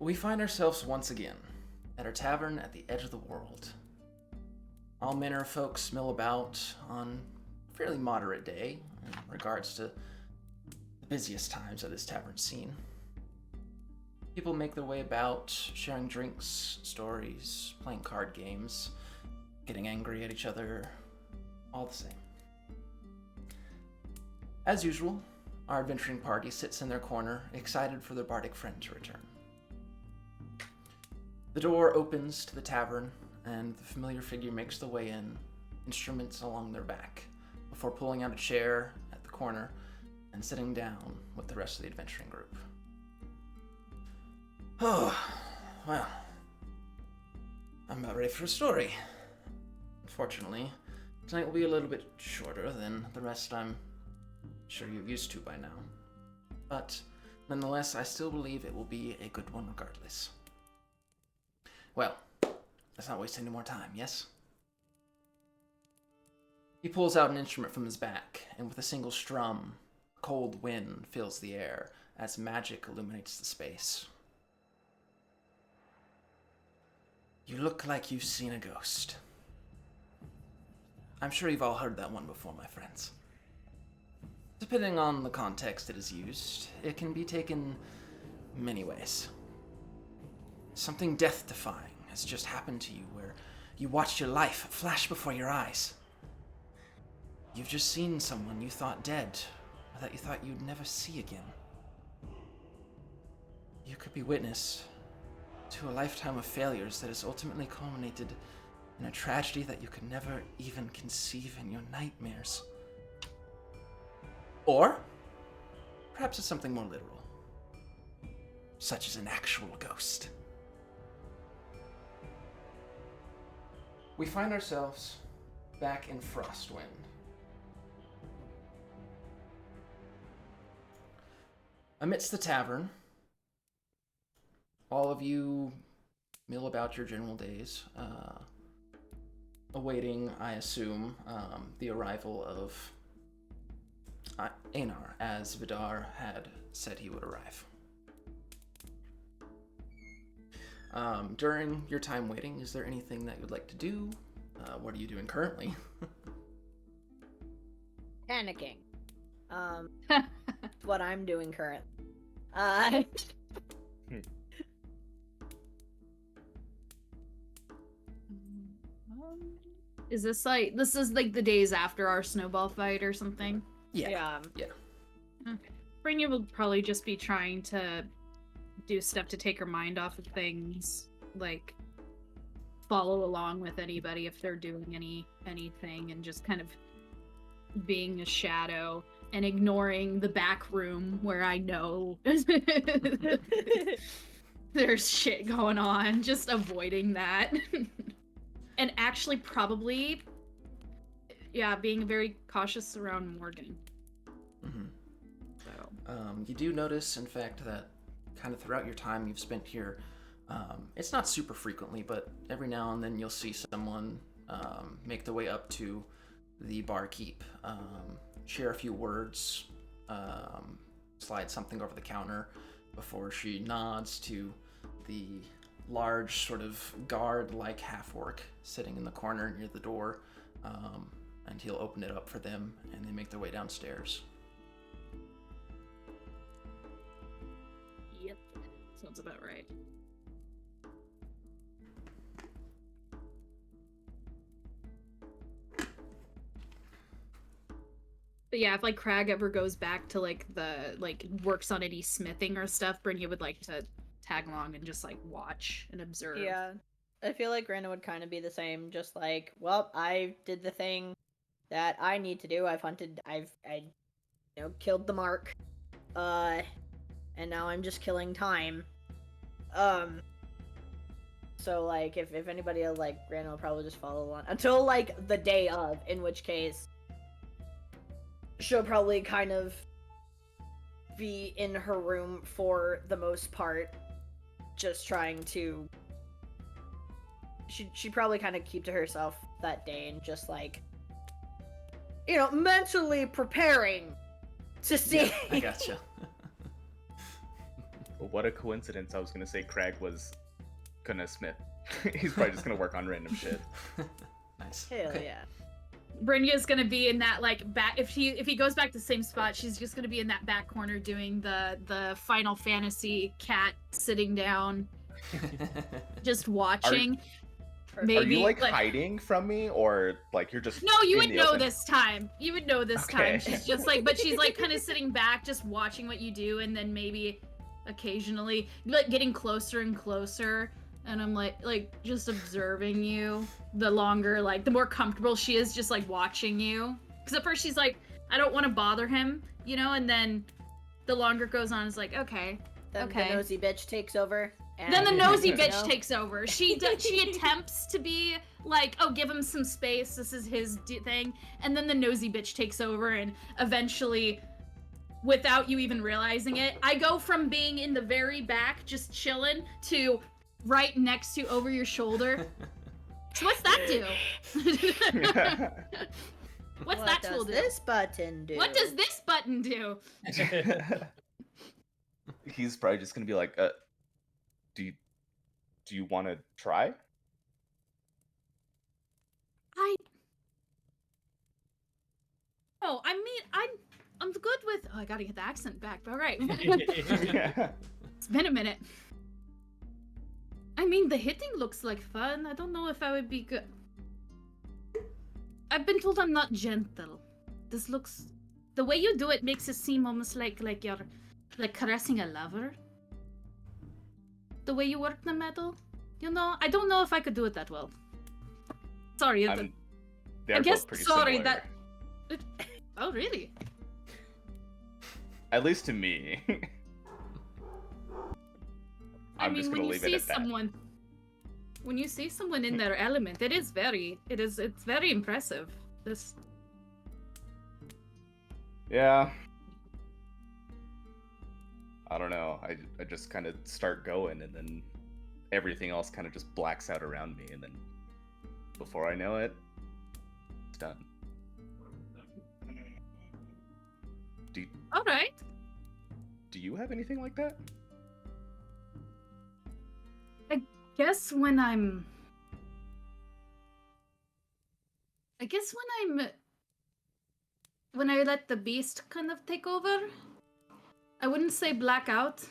We find ourselves once again at our tavern at the edge of the world. All manner of folks mill about on a fairly moderate day in regards to the busiest times of this tavern scene. People make their way about, sharing drinks, stories, playing card games, getting angry at each other, all the same. As usual, our adventuring party sits in their corner, excited for their bardic friend to return. The door opens to the tavern, and the familiar figure makes the way in, instruments along their back, before pulling out a chair at the corner and sitting down with the rest of the adventuring group. Oh, well, I'm about ready for a story. Unfortunately, tonight will be a little bit shorter than the rest I'm sure you're used to by now. But, nonetheless, I still believe it will be a good one regardless. Well, let's not waste any more time, yes? He pulls out an instrument from his back, and with a single strum, a cold wind fills the air as magic illuminates the space. You look like you've seen a ghost. I'm sure you've all heard that one before, my friends. Depending on the context it is used, it can be taken many ways. Something death-defying has just happened to you where you watched your life flash before your eyes. You've just seen someone you thought dead, or that you thought you'd never see again. You could be witness to a lifetime of failures that has ultimately culminated in a tragedy that you could never even conceive in your nightmares. Or, perhaps it's something more literal, such as an actual ghost. We find ourselves back in Frostwind. Amidst the tavern, all of you mill about your general days, awaiting, I assume, the arrival of Einar, as Vidar had said he would arrive. During your time waiting, is there anything that you'd like to do? What are you doing currently? Panicking. What I'm doing currently. Is this like the days after our snowball fight or something? Yeah. Okay. Brynja will probably just be trying to do stuff to take her mind off of things, like follow along with anybody if they're doing anything, and just kind of being a shadow and ignoring the back room where I know there's shit going on, just avoiding that. And actually probably, being very cautious around Morgan. Mm-hmm. So. You do notice, in fact, that kind of throughout your time you've spent here, it's not super frequently, but every now and then you'll see someone make their way up to the barkeep, share a few words, slide something over the counter before she nods to the large sort of guard-like half-orc sitting in the corner near the door, and he'll open it up for them, and they make their way downstairs. Yep, sounds about right. But yeah, if like Crag ever goes back to works on any smithing or stuff, Brynja would like to tag along and just like watch and observe. Yeah. I feel like Reyna would kind of be the same, just like, well, I did the thing that I need to do. I've killed the mark. And now I'm just killing time. So like if anybody else, like, Reyna will probably just follow along until like the day of, in which case she'll probably kind of be in her room for the most part, just trying to... She'd probably kind of keep to herself that day and just, like, mentally preparing to see. Yeah, I gotcha. What a coincidence. I was gonna say Craig was gonna smith. He's probably just gonna work on random shit. Nice. Hell Okay. yeah. Brynja's gonna be in that like back. If he goes back to the same spot, she's just gonna be in that back corner doing the Final Fantasy cat sitting down, just watching. Maybe Are you like like hiding from me, or like you're just? no, you in would the know open? this time. You would know this Okay. time. She's just like, but she's like kind of sitting back, just watching what you do, and then maybe occasionally like getting closer and closer. And I'm like just observing you. The longer, like, the more comfortable she is, just like watching you. Because at first she's like, I don't want to bother him, you know. And then the longer it goes on, it's like, okay. Then Okay. the nosy bitch takes over. And, Then the nosy you bitch know, takes over. She attempts to be like, oh, give him some space. This is his thing. And then the nosy bitch takes over, and eventually, without you even realizing it, I go from being in the very back, just chilling, to right next to over your shoulder. So what's that do? What's what that does tool do? this button do? What does this button do? He's probably just gonna be like, do you want to try? I mean, I'm good with. Oh, I gotta get the accent back. All right. It's been a minute. I mean, the hitting looks like fun. I don't know if I would be good. I've been told I'm not gentle. This looks... The way you do it makes it seem almost like you're like caressing a lover. The way you work the metal. You know, I don't know if I could do it that well. Sorry. They're I guess, both pretty sorry, similar. Oh, really? At least to me. I'm just gonna leave it at that. When you see someone in their element, it's very impressive. This Yeah. I don't know. I just kind of start going, and then everything else kind of just blacks out around me, and then before I know it, it's done. all right. Do you have anything like that? Guess when I let the beast kind of take over, I wouldn't say blackout.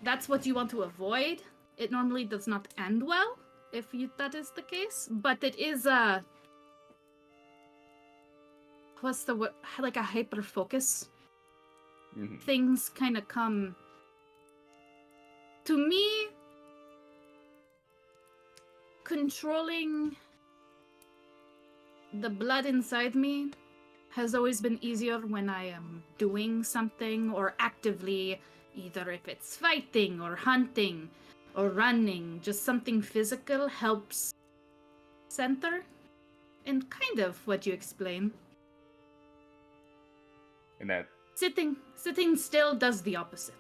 That's what you want to avoid. It normally does not end well, if that is the case. But it is what's the word? Like a hyper focus. Mm-hmm. Things kind of come to me. Controlling the blood inside me has always been easier when I am doing something or actively, either if it's fighting or hunting or running, just something physical helps center. And kind of what you explain. And that Sitting still does the opposite.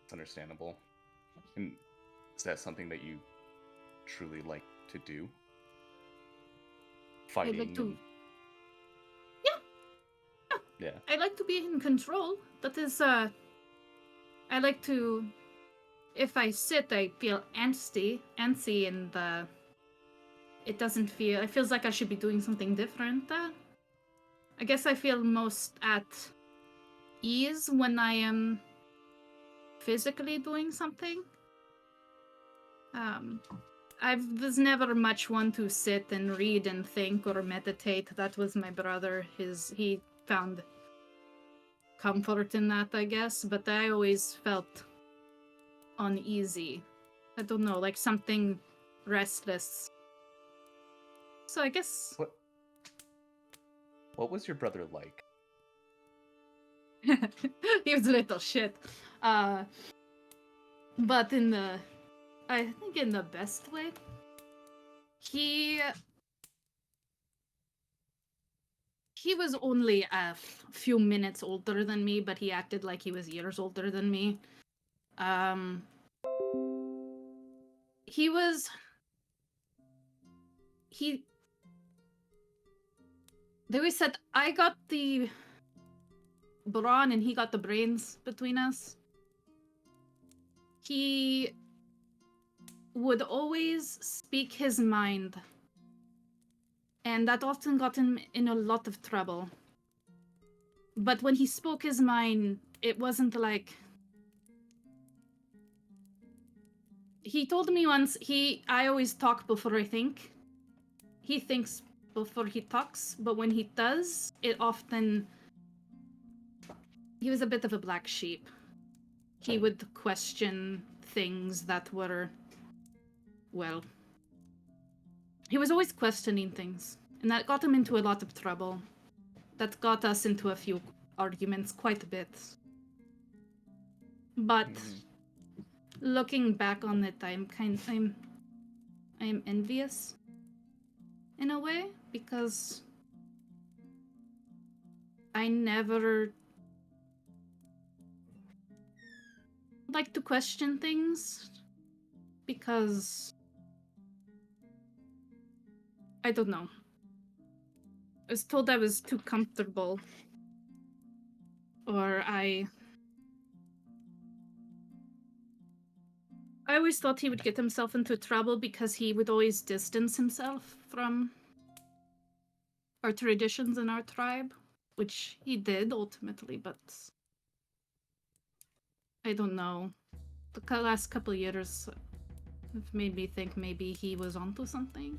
it's understandable. And is that something that you truly like to do? Fighting. I like to. and- Yeah. I like to be in control. That is, I like to. If I sit, I feel antsy, and it doesn't feel. It feels like I should be doing something different. I guess I feel most at ease when I am physically doing something. I was never much one to sit and read and think or meditate. That was my brother. He found comfort in that, I guess. But I always felt uneasy. I don't know, like something restless. So I guess What was your brother like? he was a little shit. But I think in the best way. He was only a few minutes older than me, but he acted like he was years older than me. They always said I got the brawn and he got the brains between us. He would always speak his mind, and that often got him in a lot of trouble. But when he spoke his mind, it wasn't like... He told me once, I always talk before I think. He thinks before he talks, but when he does, it often... He was a bit of a black sheep. He would question things that were... Well... He was always questioning things, and that got him into a lot of trouble. That got us into a few arguments, quite a bit. But... Looking back on it, I'm envious in a way, because I never like to question things, because I don't know. I was told I was too comfortable, or I always thought he would get himself into trouble because he would always distance himself from our traditions in our tribe, which he did ultimately, but I don't know. The last couple of years have made me think maybe he was onto something.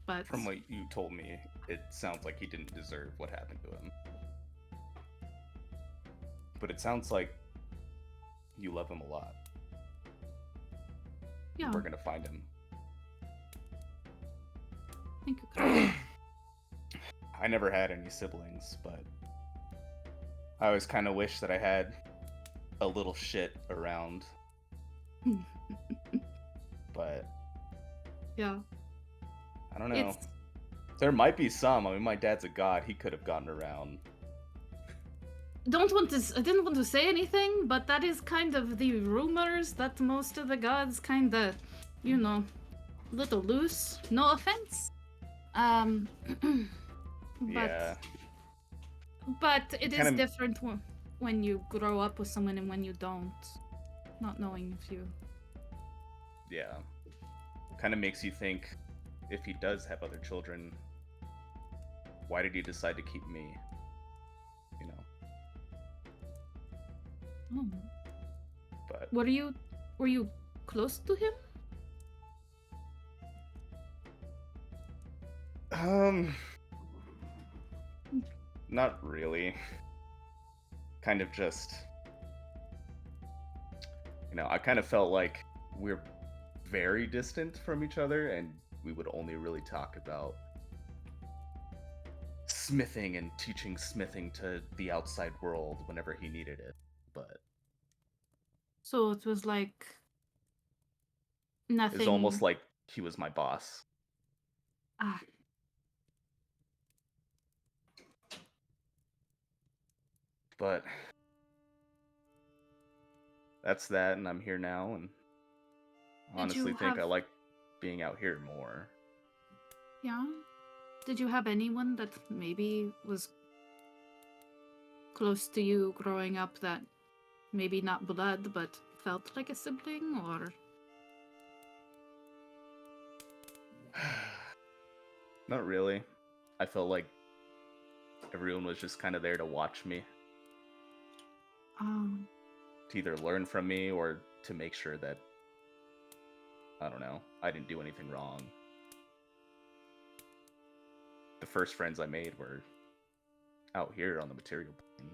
But From what you told me, it sounds like he didn't deserve what happened to him. But it sounds like you love him a lot. yeah, We're gonna find him. thank you, Chris. I never had any siblings, but I always kind of wish that I had a little shit around. But Yeah. I don't know. There might be some. I mean, my dad's a god. He could have gotten around. I didn't want to say anything, but that is kind of the rumors that most of the gods kind of, little loose. No offense. Yeah. But it is Kinda- different when you grow up with someone and when you don't. Not knowing if you... Yeah. Kind of makes you think, if he does have other children, why did he decide to keep me? You know. Oh. But Were you close to him? not really. Kind of just, I kind of felt like we're very distant from each other, and we would only really talk about smithing and teaching smithing to the outside world whenever he needed it. But So it was like nothing. it's almost like he was my boss. Ah, But that's that, and I'm here now, and honestly you think I have- like being out here more. yeah. Did you have anyone that maybe was close to you growing up that maybe not blood but felt like a sibling, or? Not really. I felt like everyone was just kind of there to watch me, to either learn from me or to make sure that, I don't know, I didn't do anything wrong. The first friends I made were out here on the material plane.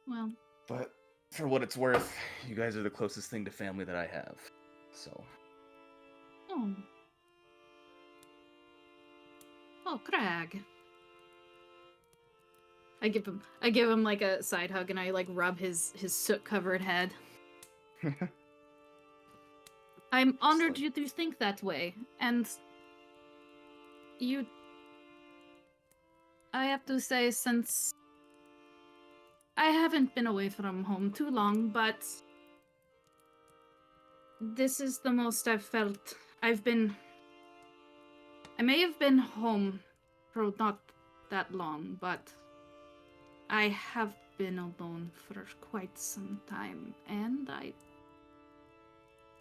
Well, But for what it's worth, you guys are the closest thing to family that I have. So, oh. Oh, Craig. I give him like a side hug, and I like rub his soot-covered head. I'm honored like- you do think that way, and I have to say, since I haven't been away from home too long, but this is the most I've felt. I've been I may have been home for not that long, but I have been alone for quite some time, and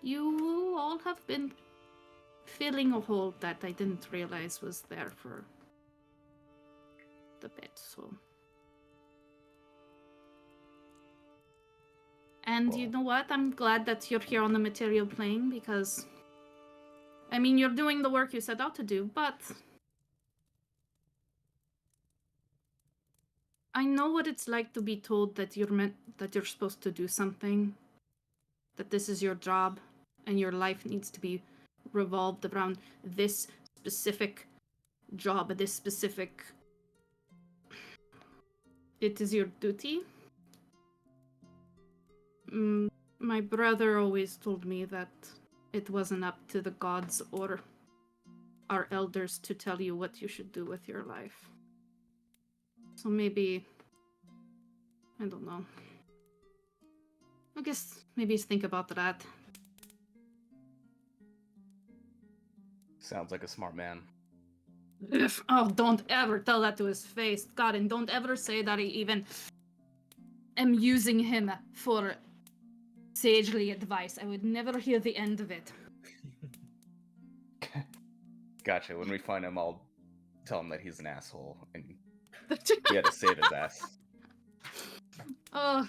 you all have been filling a hole that I didn't realize was there for the bit, so. And you know what? I'm glad that you're here on the material plane because, I mean, you're doing the work you set out to do, but I know what it's like to be told that you're supposed to do something, that this is your job, and your life needs to be revolved around this specific job, this specific. It is your duty. My brother always told me that it wasn't up to the gods or our elders to tell you what you should do with your life. So maybe, I don't know. I guess maybe think about that. Sounds like a smart man. Oh, don't ever tell that to his face. God, and don't ever say that I even am using him for sagely advice. I would never hear the end of it. Gotcha. When we find him, I'll tell him that he's an asshole and he had to save his ass. Oh.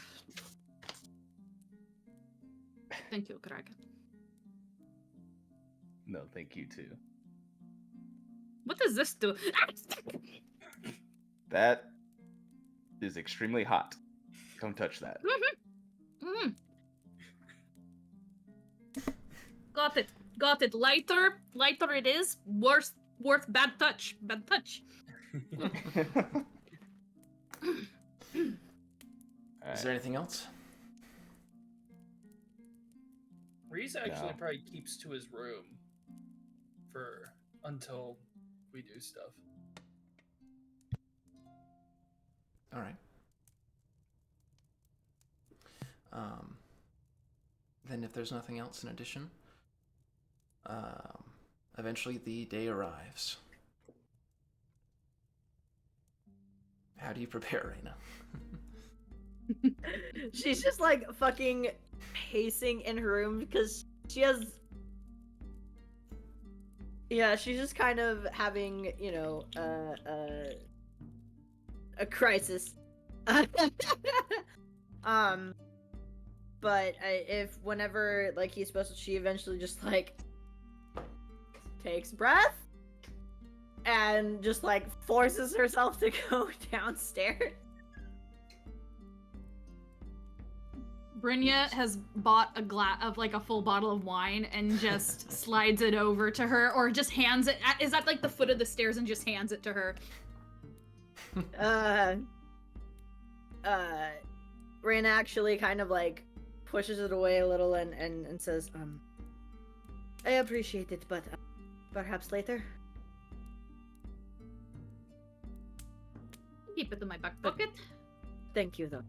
Thank you, Craig. No, thank you too. What does this do? That is extremely hot. Don't touch that. Mm. Got it. Got it. Lighter. Lighter it is. Worth bad touch. Bad touch. Is there anything else? Reese actually probably keeps to his room until we do stuff. All right. Then if there's nothing else in addition, eventually the day arrives. How do you prepare, Reyna? She's just like fucking pacing in her room because she has. Yeah, she's just kind of having, you know, a crisis. But if whenever like he's supposed to, she eventually just like takes breath and just like forces herself to go downstairs. Brynja has bought a full bottle of wine and just slides it over to her, or just hands it. Is at like the foot of the stairs and just hands it to her. Reyna actually kind of like pushes it away a little and says, I appreciate it, but perhaps later. Keep it in my back pocket. Thank you, though.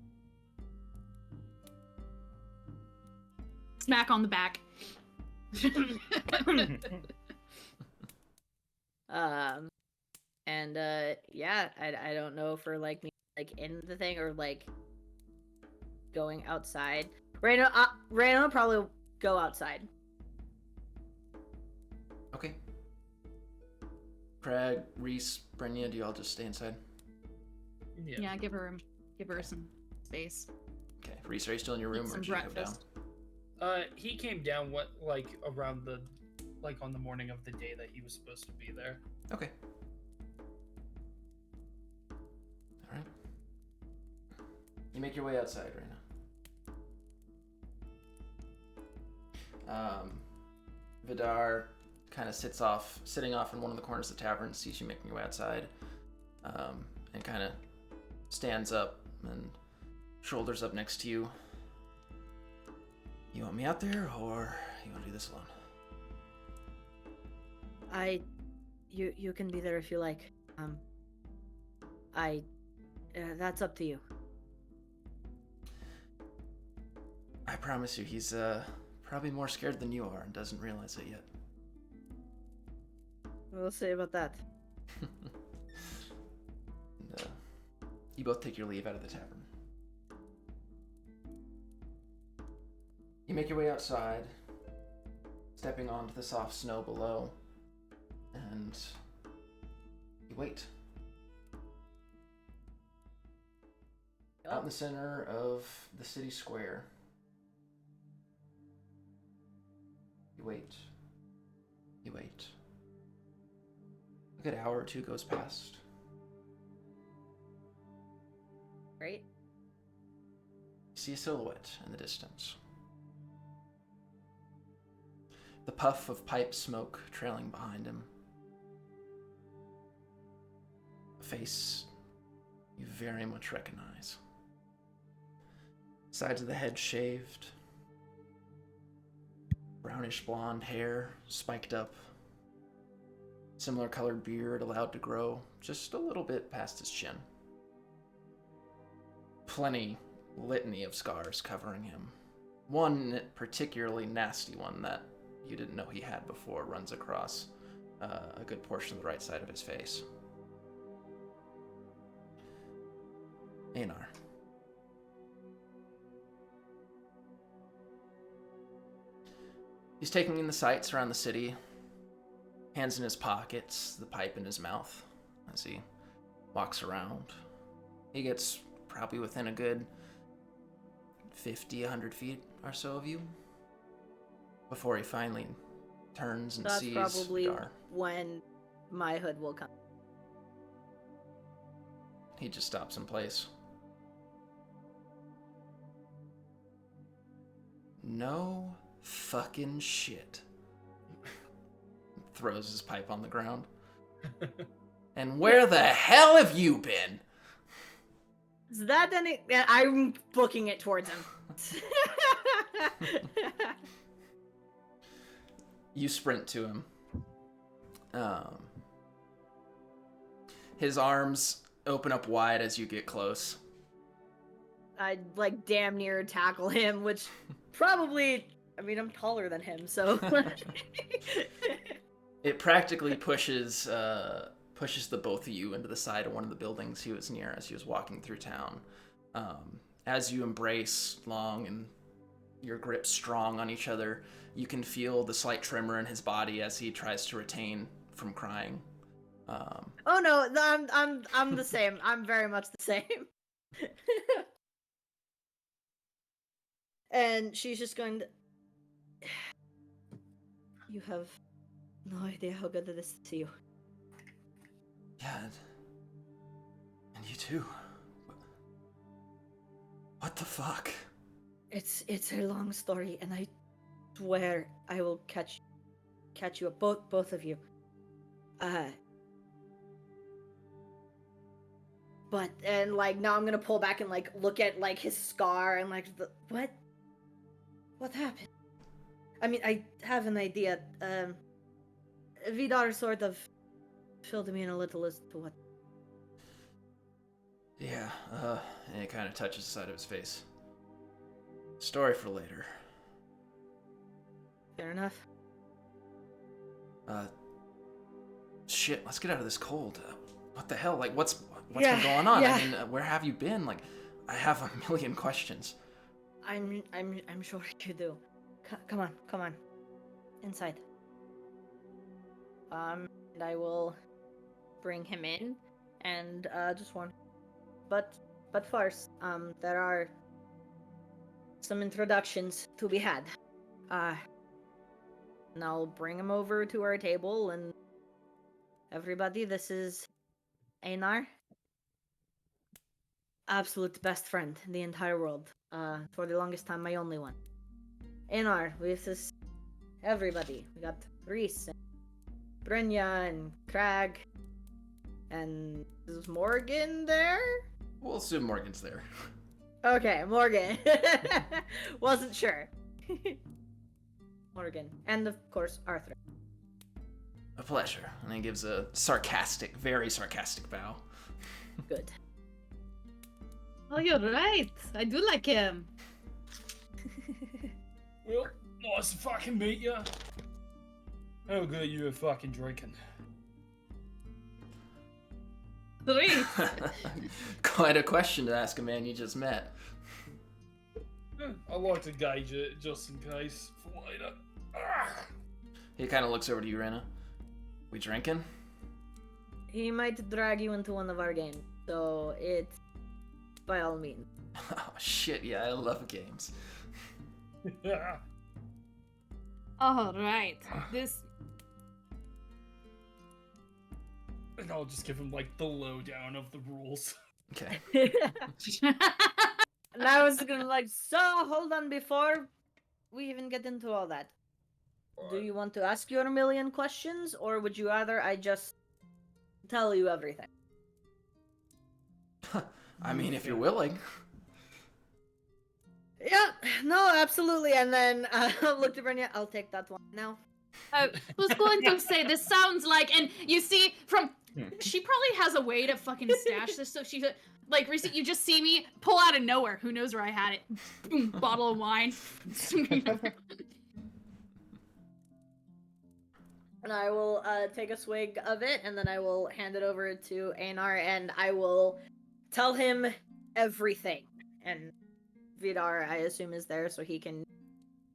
Smack on the back. Yeah, I don't know if we're like me like in the thing or like going outside. Reyna will probably go outside. Okay. Craig, Reese, Brynja, do you all just stay inside? Yeah, give her some space. Okay. Reese, are you still in your room, Eat or some did you go down? breakfast. He came down around on the morning of the day that he was supposed to be there. Okay. All right. You make your way outside, Reyna. Vidar kind of sitting off in one of the corners of the tavern, sees you making your way outside, and kind of stands up and shoulders up next to you. You want me out there, or you want to do this alone? You can be there if you like. That's up to you. I promise you, he's probably more scared than you are and doesn't realize it yet. We'll see about that. And, you both take your leave out of the tavern. You make your way outside, stepping onto the soft snow below, and you wait. Out in the center of the city square, you wait. You wait. A good hour or two goes past. Right? You see a silhouette in the distance. The puff of pipe smoke trailing behind him. A face you very much recognize. Sides of the head shaved. Brownish blonde hair spiked up. Similar colored beard allowed to grow just a little bit past his chin. Plenty litany of scars covering him. One particularly nasty one that you didn't know he had before runs across a good portion of the right side of his face. Einar. He's taking in the sights around the city, hands in his pockets, the pipe in his mouth as he walks around. He gets probably within a good 50, 100 feet or so of you before he finally turns and That's sees probably Dar. when my hood will come. He just stops in place. No fucking shit. Throws his pipe on the ground. And where the hell have you been? Is that any? I'm booking it towards him. You sprint to him. His arms open up wide as you get close. I'd like damn near tackle him, which probably, I mean, I'm taller than him, so. It practically pushes the both of you into the side of one of the buildings he was near as he was walking through town. As you embrace long and your grip strong on each other, you can feel the slight tremor in his body as he tries to retain from crying. Oh no, I'm the same. I'm very much the same. And she's just going to... You have no idea how good it is to see you. Yeah, and you too. What the fuck? It's a long story, and I swear I will catch you up, both of you. But and like now I'm gonna pull back and like look at like his scar and like what happened? I mean, I have an idea. Vidar sort of filled me in a little as to what. Yeah, and it kind of touches the side of his face. Story for later. Fair enough. Shit, let's get out of this cold. What the hell? Like, what's been going on? Yeah. I mean, where have you been? Like, I have a million questions. I'm sure you do. Come on. Inside. And I will bring him in, and just one. But first, there are some introductions to be had. And I'll bring him over to our table, and everybody, this is Einar. Absolute best friend in the entire world. For the longest time, my only one. Einar, this is everybody. We got Reese, and Brynja, and Crag, and is Morgan there? We'll assume Morgan's there. Okay, Morgan. Wasn't sure. Morgan. And of course, Arthur. A pleasure. And he gives a very sarcastic bow. Good. Oh, you're right. I do like him. Well, nice to fucking meet you. How good you are fucking drinking? Sweet. Quite a question to ask a man you just met. I like to gauge it just in case for later. He kind of looks over to you, Reyna. We drinking? He might drag you into one of our games, so it's by all means. Oh shit, yeah, I love games. All right. This. And I'll just give him like the lowdown of the rules. Okay. And I was gonna like, so hold on before we even get into all that. Do you want to ask your million questions, or would you rather I just tell you everything? I mean, if you're willing. Yeah, no, absolutely. And then look to Brynja, I'll take that one now. I was going to say, this sounds like, and you see from, she probably has a way to fucking stash this, so she, like, recently you just see me pull out of nowhere, who knows where I had it, boom, bottle of wine. And I will take a swig of it, and then I will hand it over to Einar, and I will tell him everything. And Vidar, I assume, is there, so he can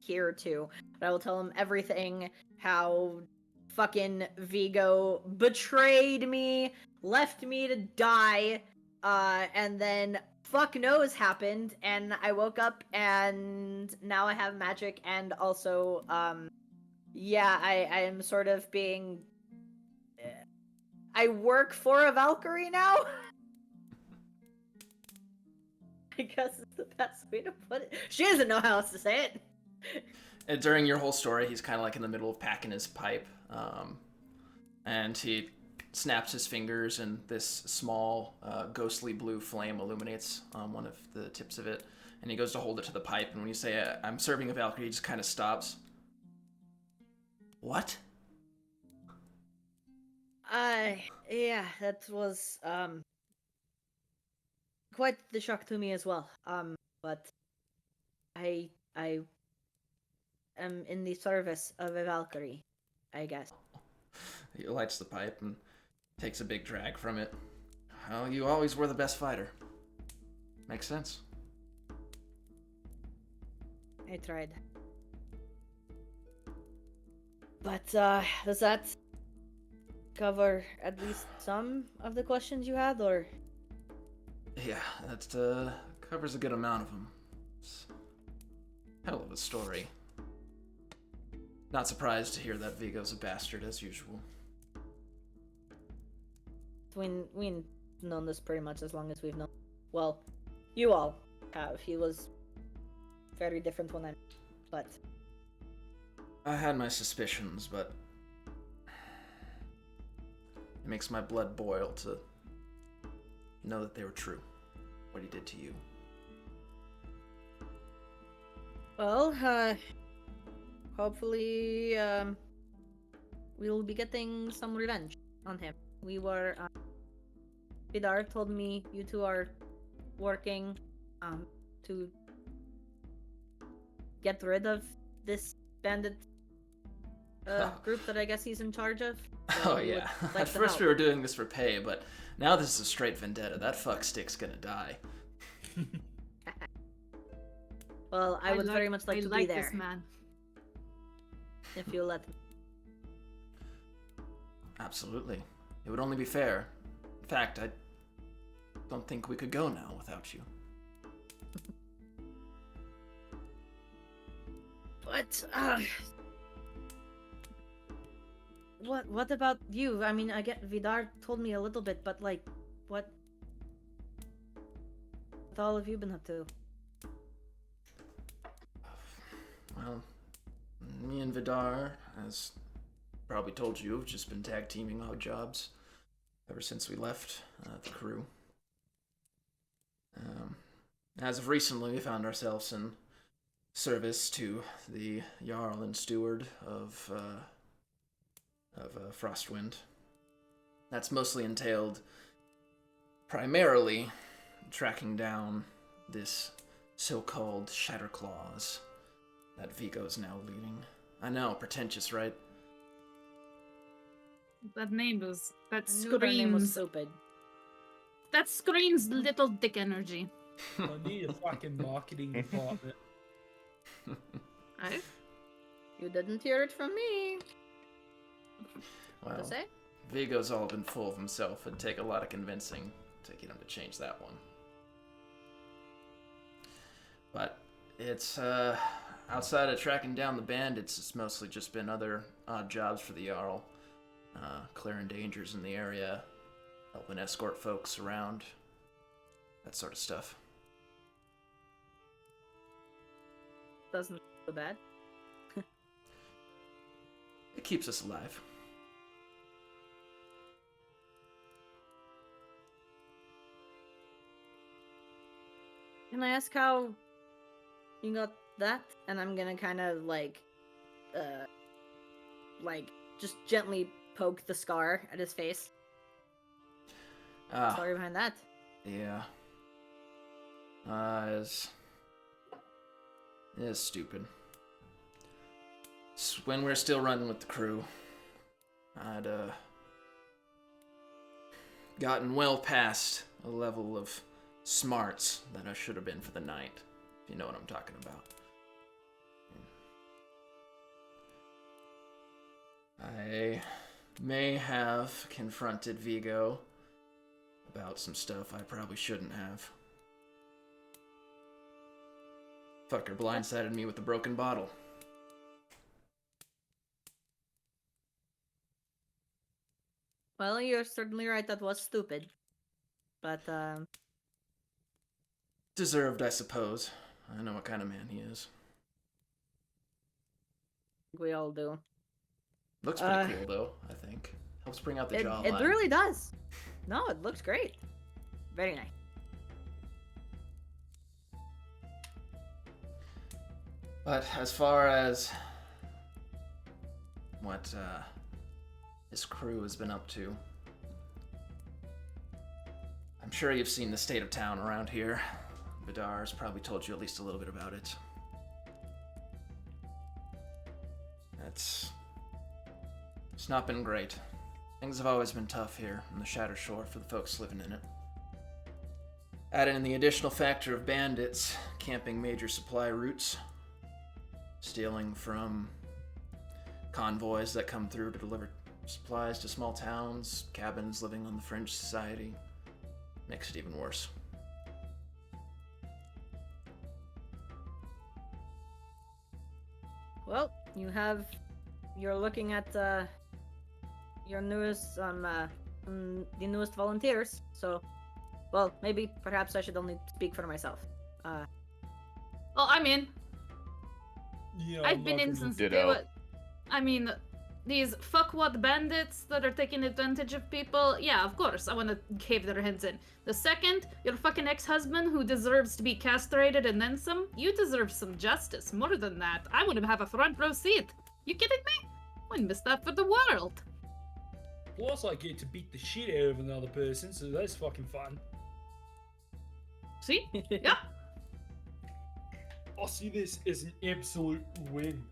hear too. But I will tell him everything, how fucking Vigo betrayed me, left me to die, and then fuck knows happened, and I woke up, and now I have magic, and also, yeah, I am sort of being... I work for a Valkyrie now? I guess it's the best way to put it. She doesn't know how else to say it. And during your whole story, he's kind of like in the middle of packing his pipe. And he snaps his fingers, and this small ghostly blue flame illuminates one of the tips of it. And he goes to hold it to the pipe, and when you say, I'm serving a Valkyrie, he just kind of stops. What? Yeah, that was, quite the shock to me as well. But I am in the service of a Valkyrie, I guess. He lights the pipe and takes a big drag from it. Well, you always were the best fighter. Makes sense. I tried. But, does that cover at least some of the questions you had, or? Yeah, that covers a good amount of them. It's a hell of a story. Not surprised to hear that Vigo's a bastard, as usual. We've known this pretty much as long as we've known. Well, you all have. He was very different when I... But... I had my suspicions, but... It makes my blood boil to know that they were true. What he did to you. Well, hopefully, we'll be getting some revenge on him. We were, Vidar told me you two are working, to get rid of this bandit, group that I guess he's in charge of. So Oh we would yeah. like At to first help. we were doing this for pay, but now this is a straight vendetta. That fuckstick's gonna die. Well, I would very much like to be there, this man. if you let me. Absolutely. It would only be fair. In fact, I don't think we could go now without you. But, what about you? I mean, I get Vidar told me a little bit, but like, what all have you been up to? Well, me and Vidar, as probably told you, have just been tag teaming odd jobs ever since we left the crew. As of recently, we found ourselves in service to the Jarl and Steward of Frostwind. That's mostly entailed primarily tracking down this so-called Shatterclaws that Vigo's now leading. I know, pretentious, right? That name was, that I knew their name was screams. stupid. That screams little dick energy. I need a fucking marketing department. Right? You didn't hear it from me. What to Well, say? Vigo's all been full of himself. It'd take a lot of convincing to get him to change that one. But it's, outside of tracking down the bandits, it's mostly just been other odd jobs for the Jarl. Clearing dangers in the area, helping escort folks around, that sort of stuff. Doesn't so bad. It keeps us alive. Can I ask how you got that? And I'm gonna kind of like just gently poke the scar at his face. Ah, Story behind that. yeah. It's stupid. It's when we're still running with the crew, I'd gotten well past a level of smarts that I should have been for the night, if you know what I'm talking about. I may have confronted Vigo about some stuff I probably shouldn't have. Fucker blindsided me with a broken bottle. Well, you're certainly right. That was stupid. But Deserved, I suppose. I know what kind of man he is. we all do. Looks pretty cool, though, I think. Helps bring out the It jawline. really does. No, it looks great. Very nice. But as far as what his crew has been up to, I'm sure you've seen the state of town around here. Vidar's probably told you at least a little bit about it. It's not been great. Things have always been tough here in the Shatter Shore for the folks living in it. Add in the additional factor of bandits camping major supply routes, stealing from convoys that come through to deliver supplies to small towns, cabins living on the fringe society. Makes it even worse. Well, you're looking at your newest the newest volunteers. So, well, maybe perhaps I should only speak for myself. Well, I'm in. Yeah, I've been in since Ditto. they were. I mean, these fuckwad bandits that are taking advantage of people. Yeah, of course, I want to cave their heads in. The second, your fucking ex-husband who deserves to be castrated and then some, you deserve some justice. More than that, I want to have a front row seat. You kidding me? Wouldn't miss that for the world. Plus, I get to beat the shit out of another person, so that's fucking fun. See? Yeah. I see this as an absolute win.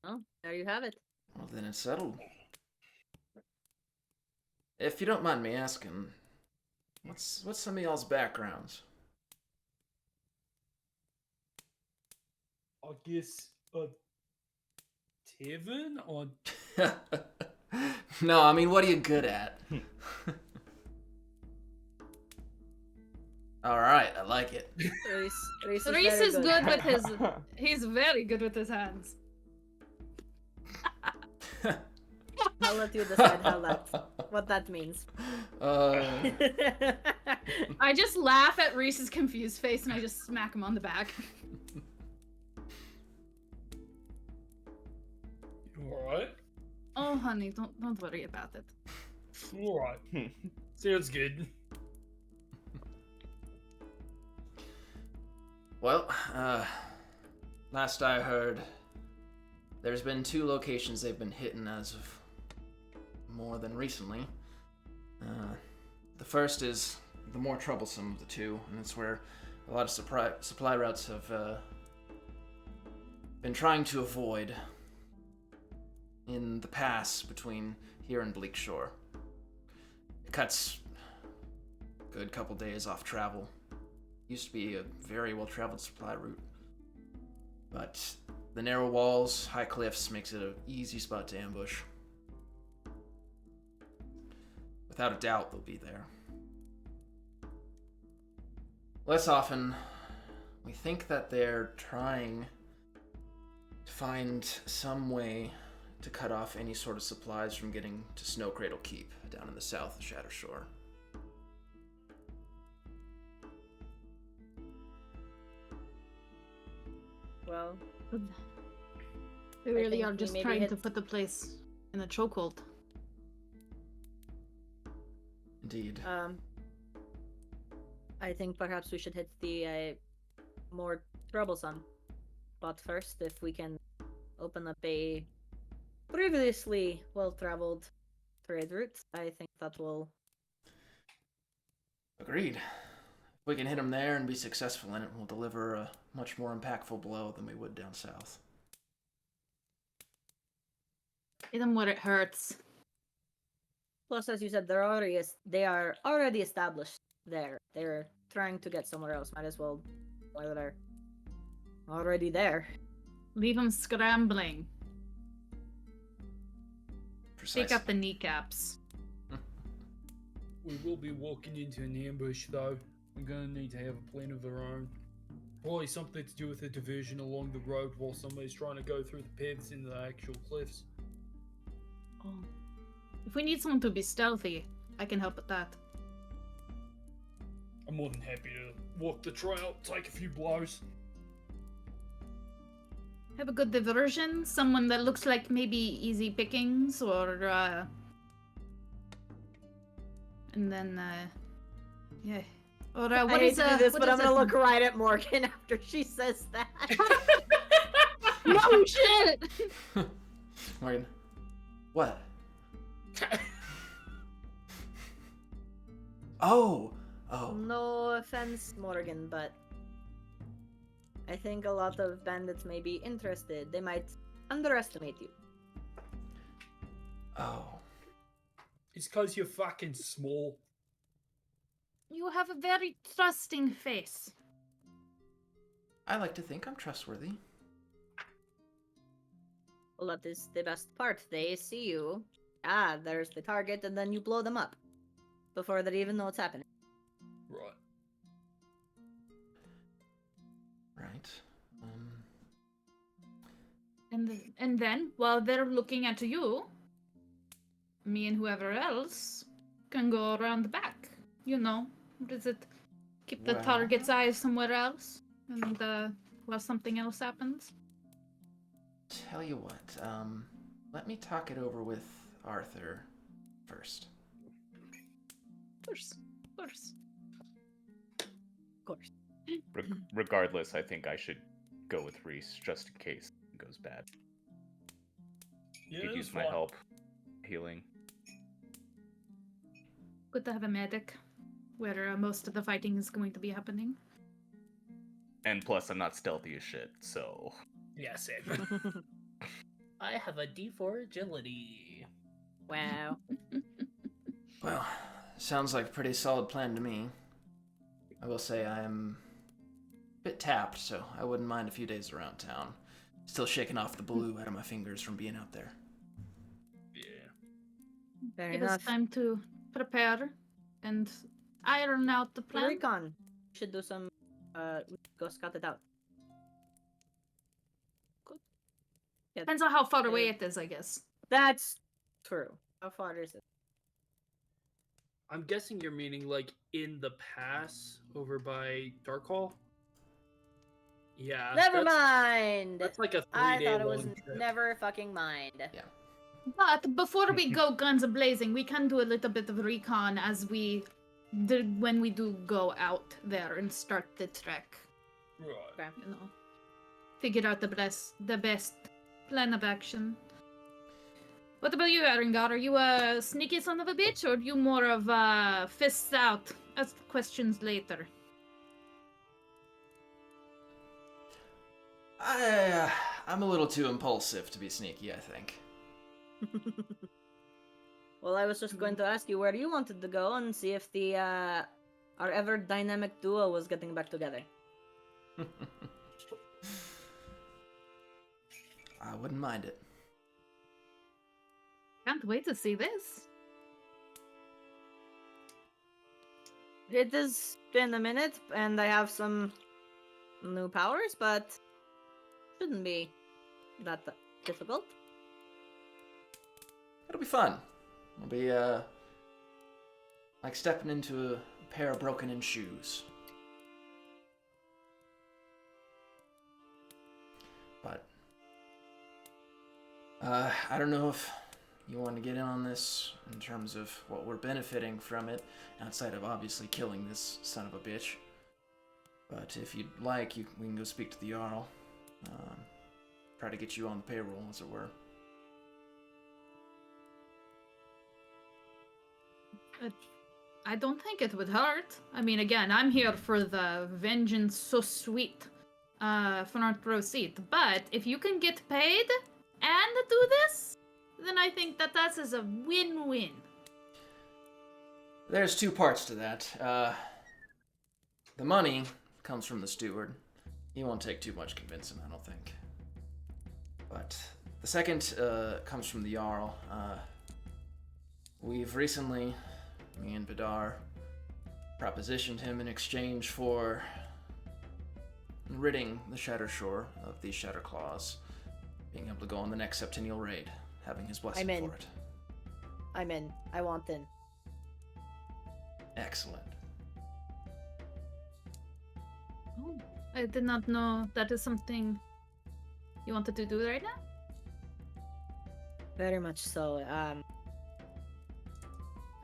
Oh, there you have it. Well, then it's settled. If you don't mind me asking, what's some of y'all's backgrounds? I guess a tavern or No, I mean, what are you good at? Alright, I like it. Reese Reese is good with his. He's very good with his hands. I'll let you decide what that means. I just laugh at Reese's confused face and I just smack him on the back. you alright? Oh, honey, don't worry about it. Alright. Sounds good. Well, last I heard, there's been 2 locations they've been hitting as of more than recently. The first is the more troublesome of the 2, and it's where a lot of supply routes have been trying to avoid in the pass between here and Bleak Shore. It cuts a good couple days off travel. Used to be a very well-traveled supply route. But the narrow walls, high cliffs makes it an easy spot to ambush. Without a doubt, they'll be there. Less often, we think that they're trying to find some way to cut off any sort of supplies from getting to Snow Cradle Keep down in the south of Shadow Shore. Well, They really think are we just maybe trying hit- to put the place in a chokehold. Indeed. I think perhaps we should hit the more troublesome spot first, if we can open up a previously well-traveled trade route. I think that will. Agreed. If we can hit them there and be successful in it, we'll deliver a much more impactful blow than we would down south. Hit them where it hurts. Plus, as you said, they are already established there. They're trying to get somewhere else. Might as well while they're already there. Leave them scrambling. Precisely. Take out the kneecaps. We will be walking into an ambush, though. We're gonna need to have a plan of our own. Probably something to do with a diversion along the road while somebody's trying to go through the paths in the actual cliffs. Oh. If we need someone to be stealthy, I can help with that. I'm more than happy to walk the trail, take a few blows. Have a good diversion, someone that looks like maybe easy pickings, or and then yeah. Or I what hate is to do this, what but is I'm gonna that look right at Morgan after she says that. No shit! Morgan. What? Oh! No offense, Morgan, but I think a lot of bandits may be interested. They might underestimate you. Oh. It's cause you're fucking small. You have a very trusting face. I like to think I'm trustworthy. Well, that is the best part. They see you. Ah, there's the target, and then you blow them up before they even know what's happening. Right. Right. And then, while they're looking at you, me and whoever else can go around the back. You know, what is it? Keep the Well. target's eyes somewhere else, and while something else happens. Tell you what, let me talk it over with Arthur first. Of course. Of course. Regardless, I think I should go with Reese just in case it goes bad. Yeah, Could that's use my fine. help healing. Good to have a medic, where most of the fighting is going to be happening. And plus, I'm not stealthy as shit, so... Yeah, same. I have a D4 agility. Wow. Well, sounds like a pretty solid plan to me. I will say I am a bit tapped, so I wouldn't mind a few days around town. Still shaking off the blue out of my fingers from being out there. Yeah. Fair Give us enough. time to prepare and iron out the plan. Recon. Should do some. Go scout it out. Yeah, Depends on how far away it is, I guess. that's true. How far is it? I'm guessing you're meaning like in the pass over by Darkhall? Yeah. Never that's- mind. That's like a 3-day I thought it was long trip. never fucking mind. Yeah. But before we go guns a-blazing, we can do a little bit of recon as we did when we do go out there and start the trek. Right. Okay. You know, figure out the best plan of action. What about you, Aringar? Are you a sneaky son of a bitch, or are you more of fists out? Ask questions later. I'm a little too impulsive to be sneaky, I think. Well, I was just going to ask you where you wanted to go and see if the our ever dynamic duo was getting back together. I wouldn't mind it. Can't wait to see this. It has been a minute, and I have some new powers, but shouldn't be that difficult. It'll be fun. It'll be like stepping into a pair of broken-in shoes. But I don't know if you want to get in on this in terms of what we're benefiting from it, outside of obviously killing this son of a bitch. But if you'd like, we can go speak to the Jarl. Try to get you on the payroll, as it were. I don't think it would hurt. I mean, again, I'm here for the vengeance so sweet front row seat. But if you can get paid and do this, then I think that is a win-win. There's two parts to that. The money comes from the steward. He won't take too much convincing, I don't think. But the second comes from the Jarl. We've recently, me and Vidar, propositioned him in exchange for ridding the Shattershore of these Shatterclaws, being able to go on the next Septennial raid, having his blessing I'm in. for it. I'm in. I want in. Excellent. Oh, I did not know that is something you wanted to do right now. Very much so.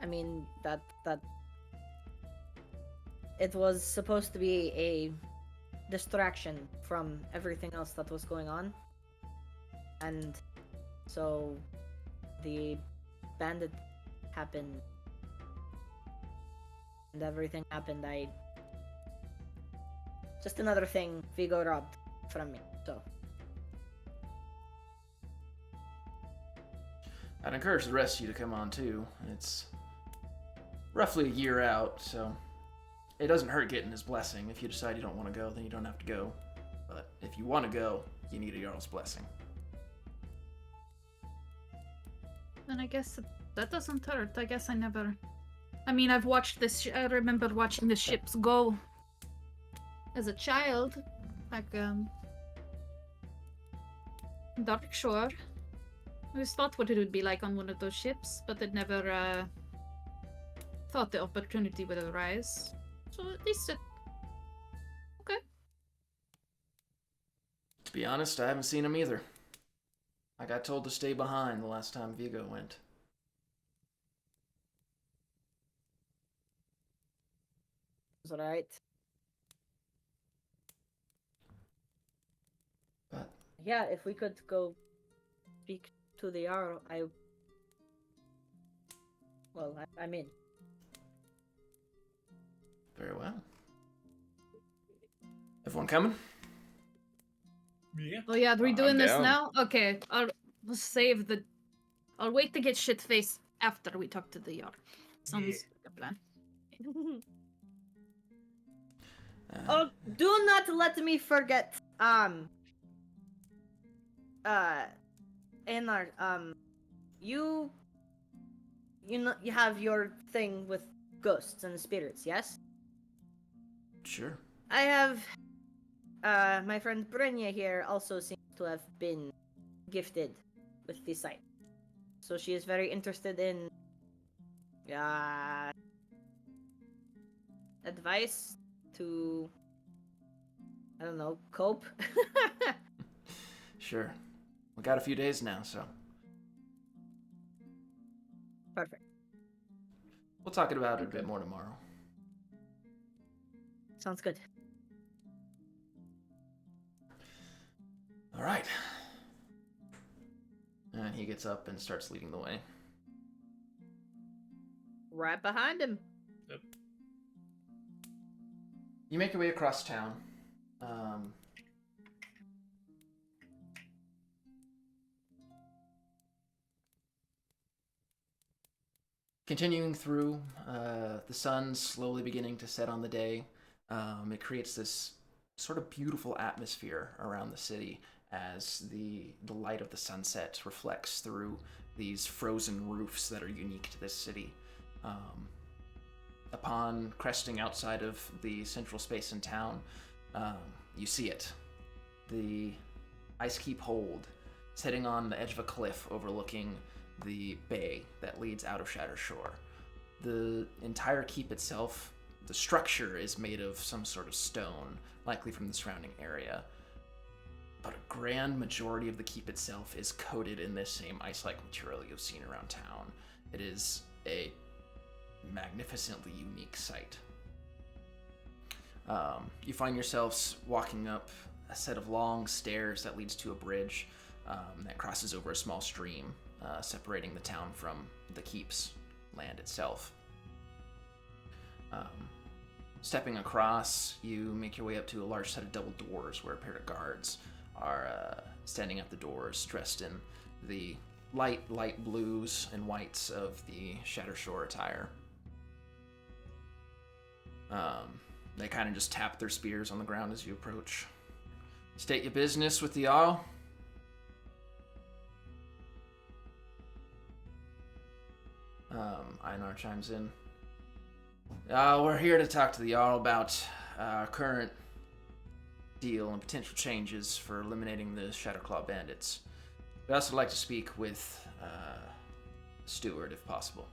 I mean that it was supposed to be a distraction from everything else that was going on, and so the bandit happened, and everything happened. Just another thing Vigo robbed from me. So I'd encourage the rest of you to come on too. It's roughly a year out, so it doesn't hurt getting his blessing. If you decide you don't want to go, then you don't have to go. But if you want to go, you need a Jarl's blessing. Then I guess that doesn't hurt. I guess I mean, I've watched this. I remember watching the ships go as a child, like Dark Shore. I always thought what it would be like on one of those ships, but I'd never thought the opportunity would arise. So at least okay. To be honest, I haven't seen him either. I got told to stay behind the last time Vigo went. it's alright. But Yeah, if we could go speak to the Jarl, I'm in. very well. Everyone coming? Yeah. Oh yeah, are we I'm doing this down. now? Okay, I'll wait to get shit faced after we talk to the Jarl. Sounds like a plan. Oh, do not let me forget. Einar, you know you have your thing with ghosts and spirits, yes? Sure. I have my friend Brynja here also seems to have been gifted with the sight. So she is very interested in advice to, I don't know, cope. Sure. We got a few days now, so Perfect. we'll talk about it a bit more tomorrow. Sounds good. All right. And he gets up and starts leading the way. Right behind him. You make your way across town. Continuing through, the sun's slowly beginning to set on the day. It creates this sort of beautiful atmosphere around the city as the light of the sunset reflects through these frozen roofs that are unique to this city. Upon cresting outside of the central space in town, you see it. The Ice Keep Hold, sitting on the edge of a cliff overlooking the bay that leads out of Shatter Shore. The entire keep itself, the structure is made of some sort of stone, likely from the surrounding area. But a grand majority of the keep itself is coated in this same ice-like material you've seen around town. It is a magnificently unique sight. You find yourselves walking up a set of long stairs that leads to a bridge that crosses over a small stream, separating the town from the keep's land itself. Stepping across, you make your way up to a large set of double doors where a pair of guards are standing at the doors, dressed in the light blues and whites of the Shatter Shore attire. They kind of just tap their spears on the ground as you approach. State your business with the Jarl. Einar chimes in. We're here to talk to the Jarl about our current deal and potential changes for eliminating the Shatterclaw bandits. We'd also like to speak with the steward, if possible.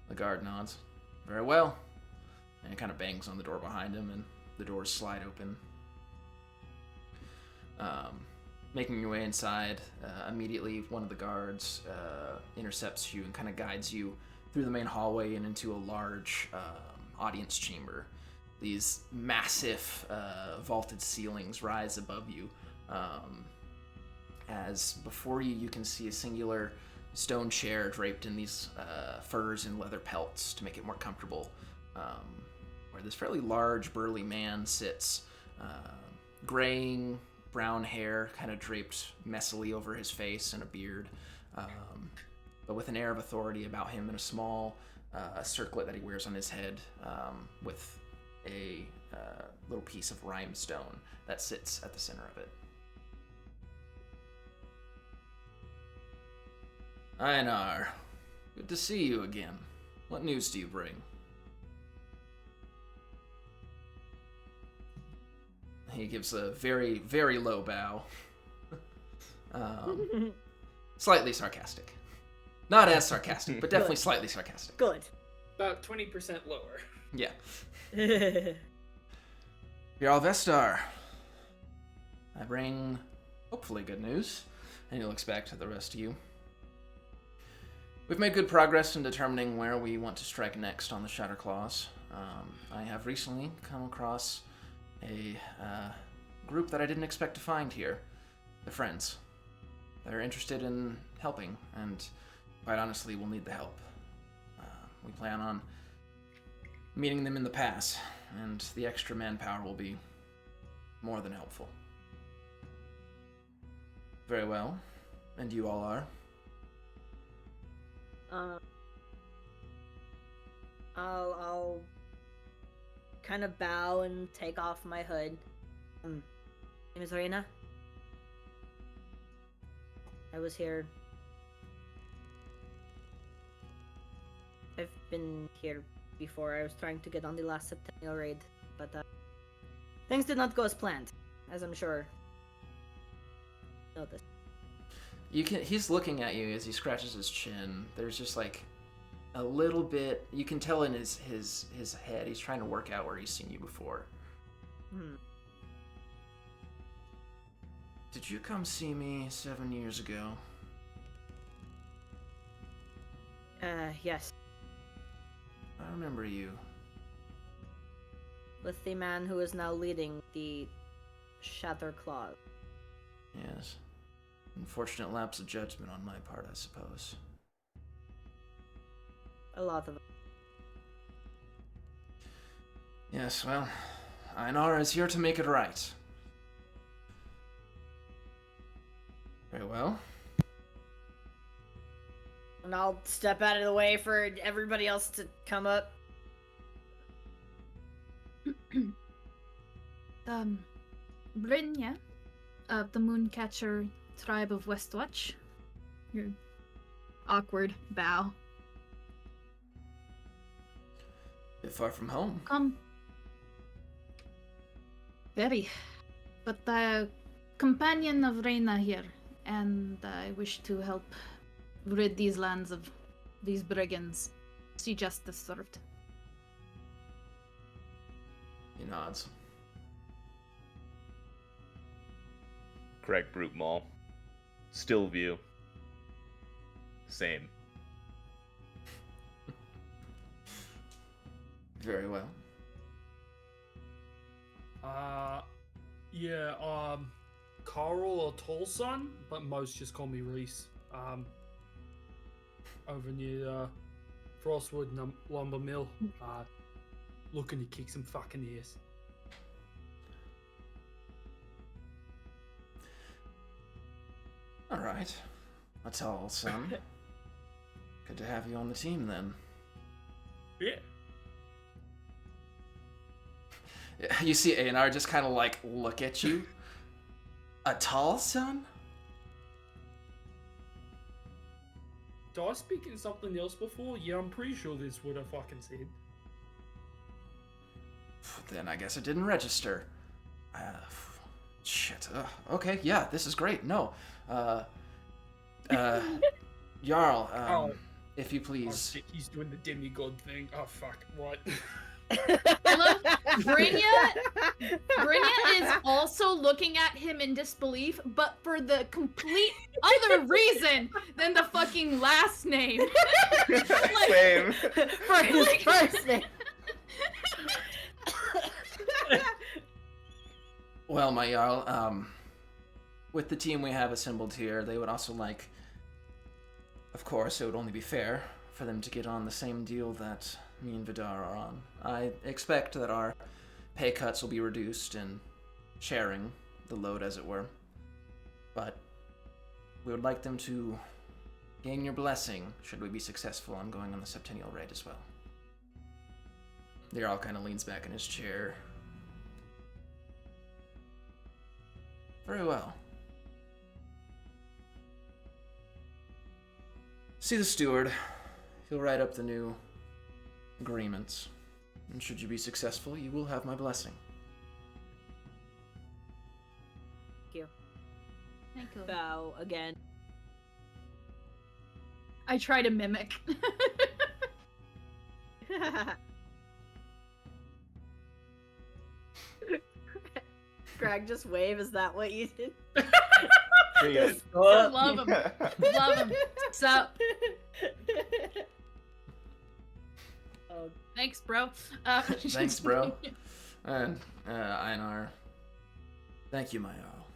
The guard nods. Very well. And he kind of bangs on the door behind him, and the doors slide open. Making your way inside, immediately one of the guards intercepts you and kind of guides you through the main hallway and into a large audience chamber. These massive vaulted ceilings rise above you, as before you can see a singular stone chair draped in these furs and leather pelts to make it more comfortable, where this fairly large, burly man sits, graying brown hair kind of draped messily over his face and a beard, but with an air of authority about him, and a small circlet that he wears on his head with a little piece of rhinestone that sits at the center of it. Einar, good to see you again. What news do you bring? He gives a very, very low bow. Slightly sarcastic. Not as sarcastic, but definitely slightly sarcastic. Good. About 20% lower. Yeah. Jarl Vestar, I bring hopefully good news. And he looks back to the rest of you. We've made good progress in determining where we want to strike next on the Shatterclaws. I have recently come across a group that I didn't expect to find here. The Friends. They're interested in helping, and quite honestly, we'll need the help. We plan on meeting them in the pass, and the extra manpower will be more than helpful. Very well. And you all are? I'll kind of bow and take off my hood. Name is Reyna. I was here. I've been here before. I was trying to get on the last Septennial raid, but things did not go as planned, as I'm sure you noticed. He's looking at you as he scratches his chin. There's just like a little bit, you can tell in his head, he's trying to work out where he's seen you before. Did you come see me 7 years ago? Yes. I remember you. With the man who is now leading the Shatterclaw. Yes. Unfortunate lapse of judgment on my part, I suppose. A lot of it. Yes, well, Einar is here to make it right. Very well. And I'll step out of the way for everybody else to come up. Brynja of the Mooncatcher tribe of Westwatch. Your awkward bow. Bit far from home. Come. Very. But the companion of Reyna here, and I wish to help rid these lands of these brigands. See justice served. He nods. Craig Brute Mall. Still view. Same. Very well. Yeah, Carl or Tolson, but most just call me Reese. Over near Frostwood Lumber Mill. Looking to kick some fucking ears. All right. That's all, son. Good to have you on the team, then. Yeah. You see A&R just kind of like look at you. A tall son? Did I speak in something else before? Yeah, I'm pretty sure this is what I fucking said. Then I guess it didn't register. Shit. Okay, yeah, this is great. No. Jarl, if you Oh please. shit, he's doing the demigod thing. Oh fuck, right. I love Brynja. Brynja is also looking at him in disbelief, but for the complete other reason than the fucking last name. Same. For his first name. Well, my Jarl, with the team we have assembled here, they would also like, of course, it would only be fair for them to get on the same deal that me and Vidar are on. I expect that our pay cuts will be reduced and sharing the load, as it were. But we would like them to gain your blessing should we be successful on going on the Septennial Raid as well. The Jarl kind of leans back in his chair. Very well. See the steward. He'll write up the new agreements. And should you be successful, you will have my blessing. Thank you. Thank you. Bow again. I try to mimic. Greg, just wave. Is that what you did? Yes. Love him. Love him. So, Oh, thanks, bro. Thanks, bro. And, Einar, thank you, my Jarl.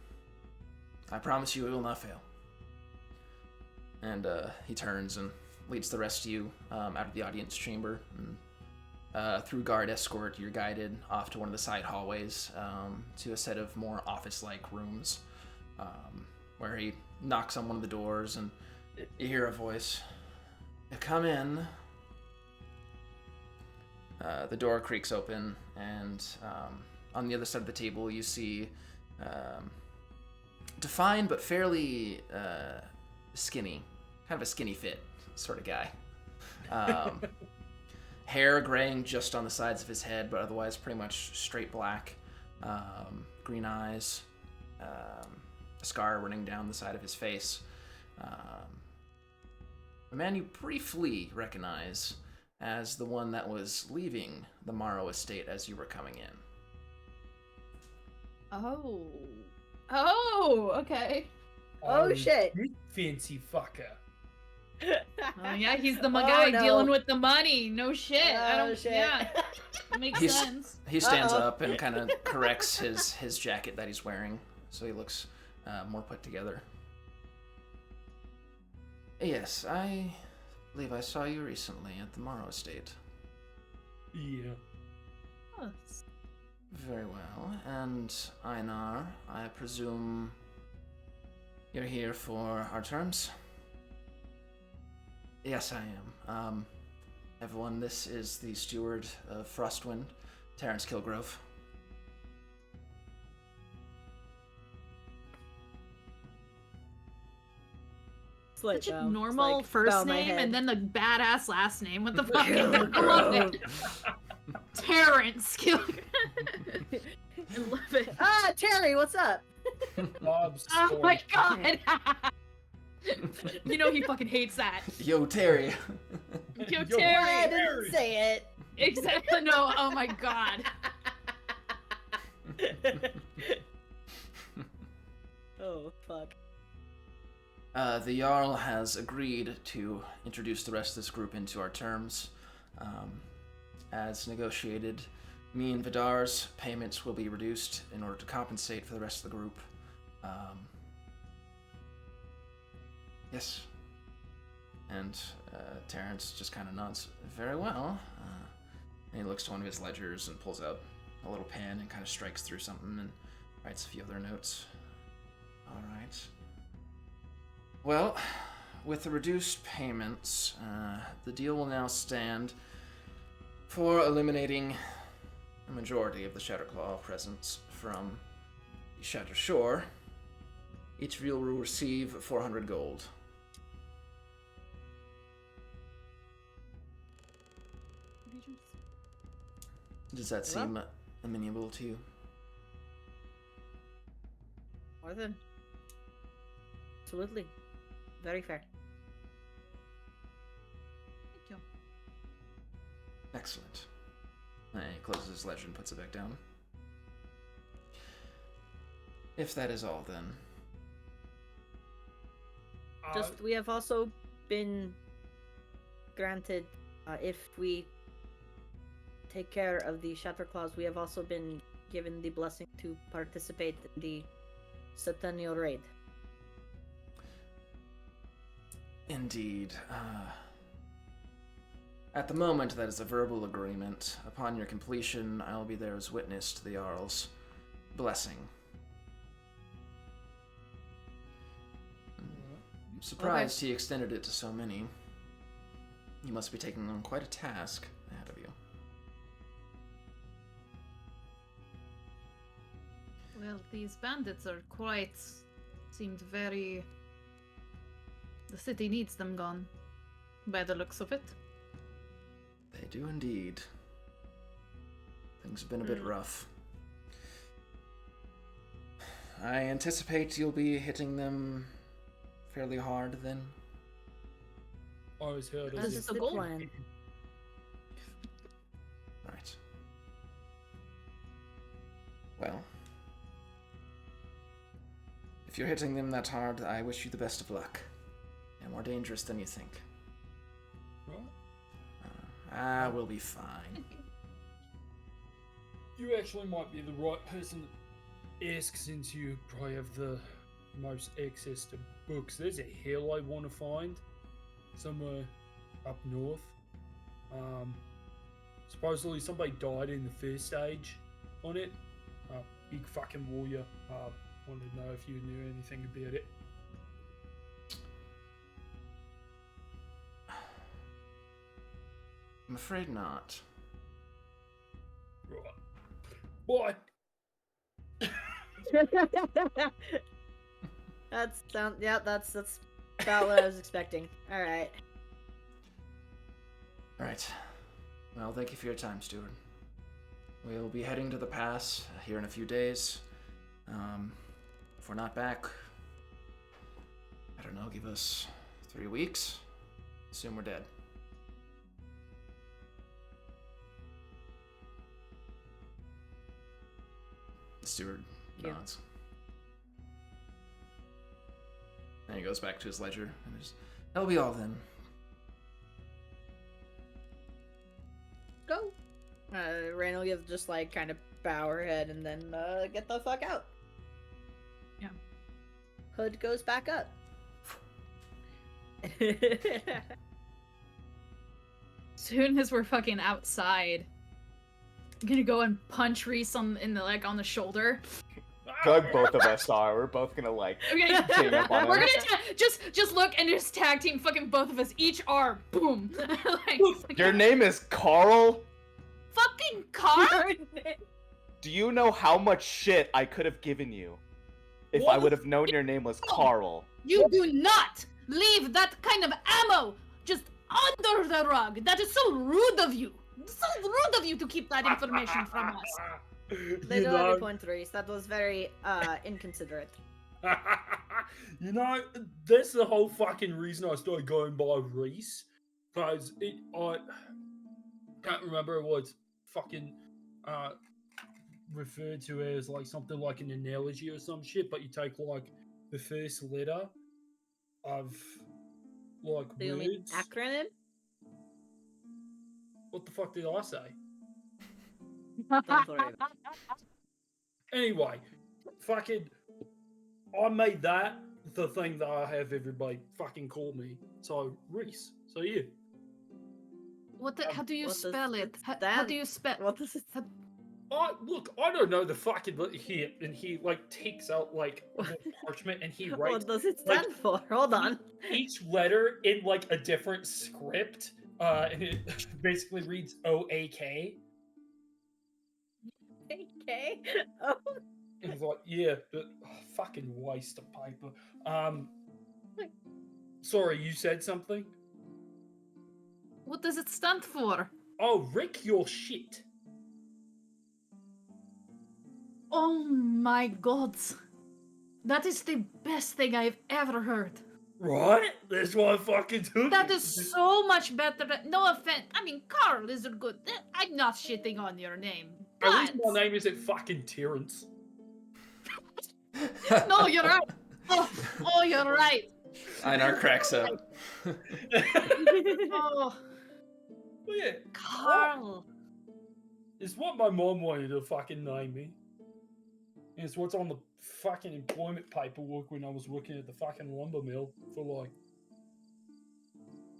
I promise you it will not fail. And, he turns and leads the rest of you out of the audience chamber. And, through guard escort, you're guided off to one of the side hallways to a set of more office-like rooms, where he knocks on one of the doors and you hear a voice. Come in. The door creaks open, and on the other side of the table you see defined but fairly skinny, kind of a skinny fit sort of guy. Hair graying just on the sides of his head, but otherwise pretty much straight black. Green eyes, a scar running down the side of his face. A man you briefly recognize as the one that was leaving the Morrow estate as you were coming in. Oh. Oh, okay. Oh, shit. You fancy fucker. Oh, yeah, he's the Oh, guy no. dealing with the money. No shit. I Oh, don't. shit. Yeah, makes He's- sense. He stands Uh-oh. up and kind of corrects his jacket that he's wearing, so he looks more put together. Yes, I believe I saw you recently at the Morrow estate. Yeah. Oh, it's- Very well. And Einar, I presume you're here for our terms? Yes, I am. Everyone, this is the steward of Frostwind, Terrence Kilgrove. Such a normal first name and then the badass last name. What the fuck? I love it. Terrence Kilgrove. I love it. Ah, Terry, what's up? Oh my god. You know he fucking hates that. Yo, Terry. Yo, Yo, Terry. I didn't say it. Exactly. No. Oh my god. Oh, fuck. The Jarl has agreed to introduce the rest of this group into our terms. As negotiated, me and Vidar's payments will be reduced in order to compensate for the rest of the group. Yes. And Terrence just kind of nods. Very well. And he looks to one of his ledgers and pulls out a little pen and kind of strikes through something and writes a few other notes. All right. Well, with the reduced payments, the deal will now stand for eliminating a majority of the Shatterclaw presence from the Shatter Shore. Each of you will receive 400 gold. Does that seem amenable to you? More than. Absolutely. Very fair. Thank you. Excellent. And he closes his ledger and puts it back down. If that is all, then. Just, we have also been granted, if we take care of the Shatterclaws, we have also been given the blessing to participate in the Centennial Raid. Indeed. At the moment, that is a verbal agreement. Upon your completion, I'll be there as witness to the Jarl's blessing. I'm surprised he extended it to so many. You must be taking on quite a task ahead of you. Well, these bandits are seemed very... The city needs them gone, by the looks of it. They do indeed. Things have been a bit rough. I anticipate you'll be hitting them fairly hard then. I was heard This is the plan. Right. Well, if you're hitting them that hard, I wish you the best of luck. They're more dangerous than you think. Right. We'll be fine. You actually might be the right person to ask, since you probably have the most access to books. There's a hill I want to find somewhere up north. Supposedly somebody died in the first stage on it. Big fucking warrior. Wanted to know if you knew anything about it. I'm afraid not. Right. What? That's about what I was expecting. All right. Alright. Well, thank you for your time, Steward. We'll be heading to the pass here in a few days. If we're not back, I don't know, give us 3 weeks. Assume we're dead. The steward nods. And he goes back to his ledger and just, that'll be all then. Go. Reyna will give just like kind of bow her head and then get the fuck out. Yeah. Hood goes back up. Soon as we're fucking outside, I'm gonna go and punch Reese on the shoulder. feel like both of us are. We're both gonna like Okay, gang up on we're him. gonna just look and just tag team fucking both of us. Each arm, boom. Like, Your name is Carl? fucking car? Do you know how much shit I could have given you if I would have known your name was Carl? You do not leave that kind of ammo just under the rug. That is so rude of you. So rude of you to keep that information from us. They You don't have know, a point, Reese. That was very inconsiderate. you know, that's the whole fucking reason I started going by Reese. Because I can't remember what it's fucking referred to as like something like an analogy or some shit, but you take like the first letter of like Do you mean words. acronym? What the fuck did I say? Don't worry about it. Anyway, fucking, I made that the thing that I have everybody fucking call me. So Reese. So yeah. How do you What does spell it? it How stand- do you spell? What does it Look, I don't know the fucking here, and he like takes out like the parchment and he writes What does it like, stand for? Hold on. each letter in like a different script, and it basically reads OAK. Okay. Oh. And he's like, yeah, fucking waste of paper. Sorry, you said something? What does it stand for? Oh, Rick, your shit. Oh my god. That is the best thing I've ever heard. Right? That's what I fucking took. That is so much better. No offense. I mean, Carl is good. I'm not shitting on your name. At least But... my name isn't fucking Terrence. No, you're right. Oh, you're right. Einar cracks up. Oh, But yeah, Carl. it's what my mom wanted to fucking name me. And it's what's on the fucking employment paperwork when I was working at the fucking lumber mill for like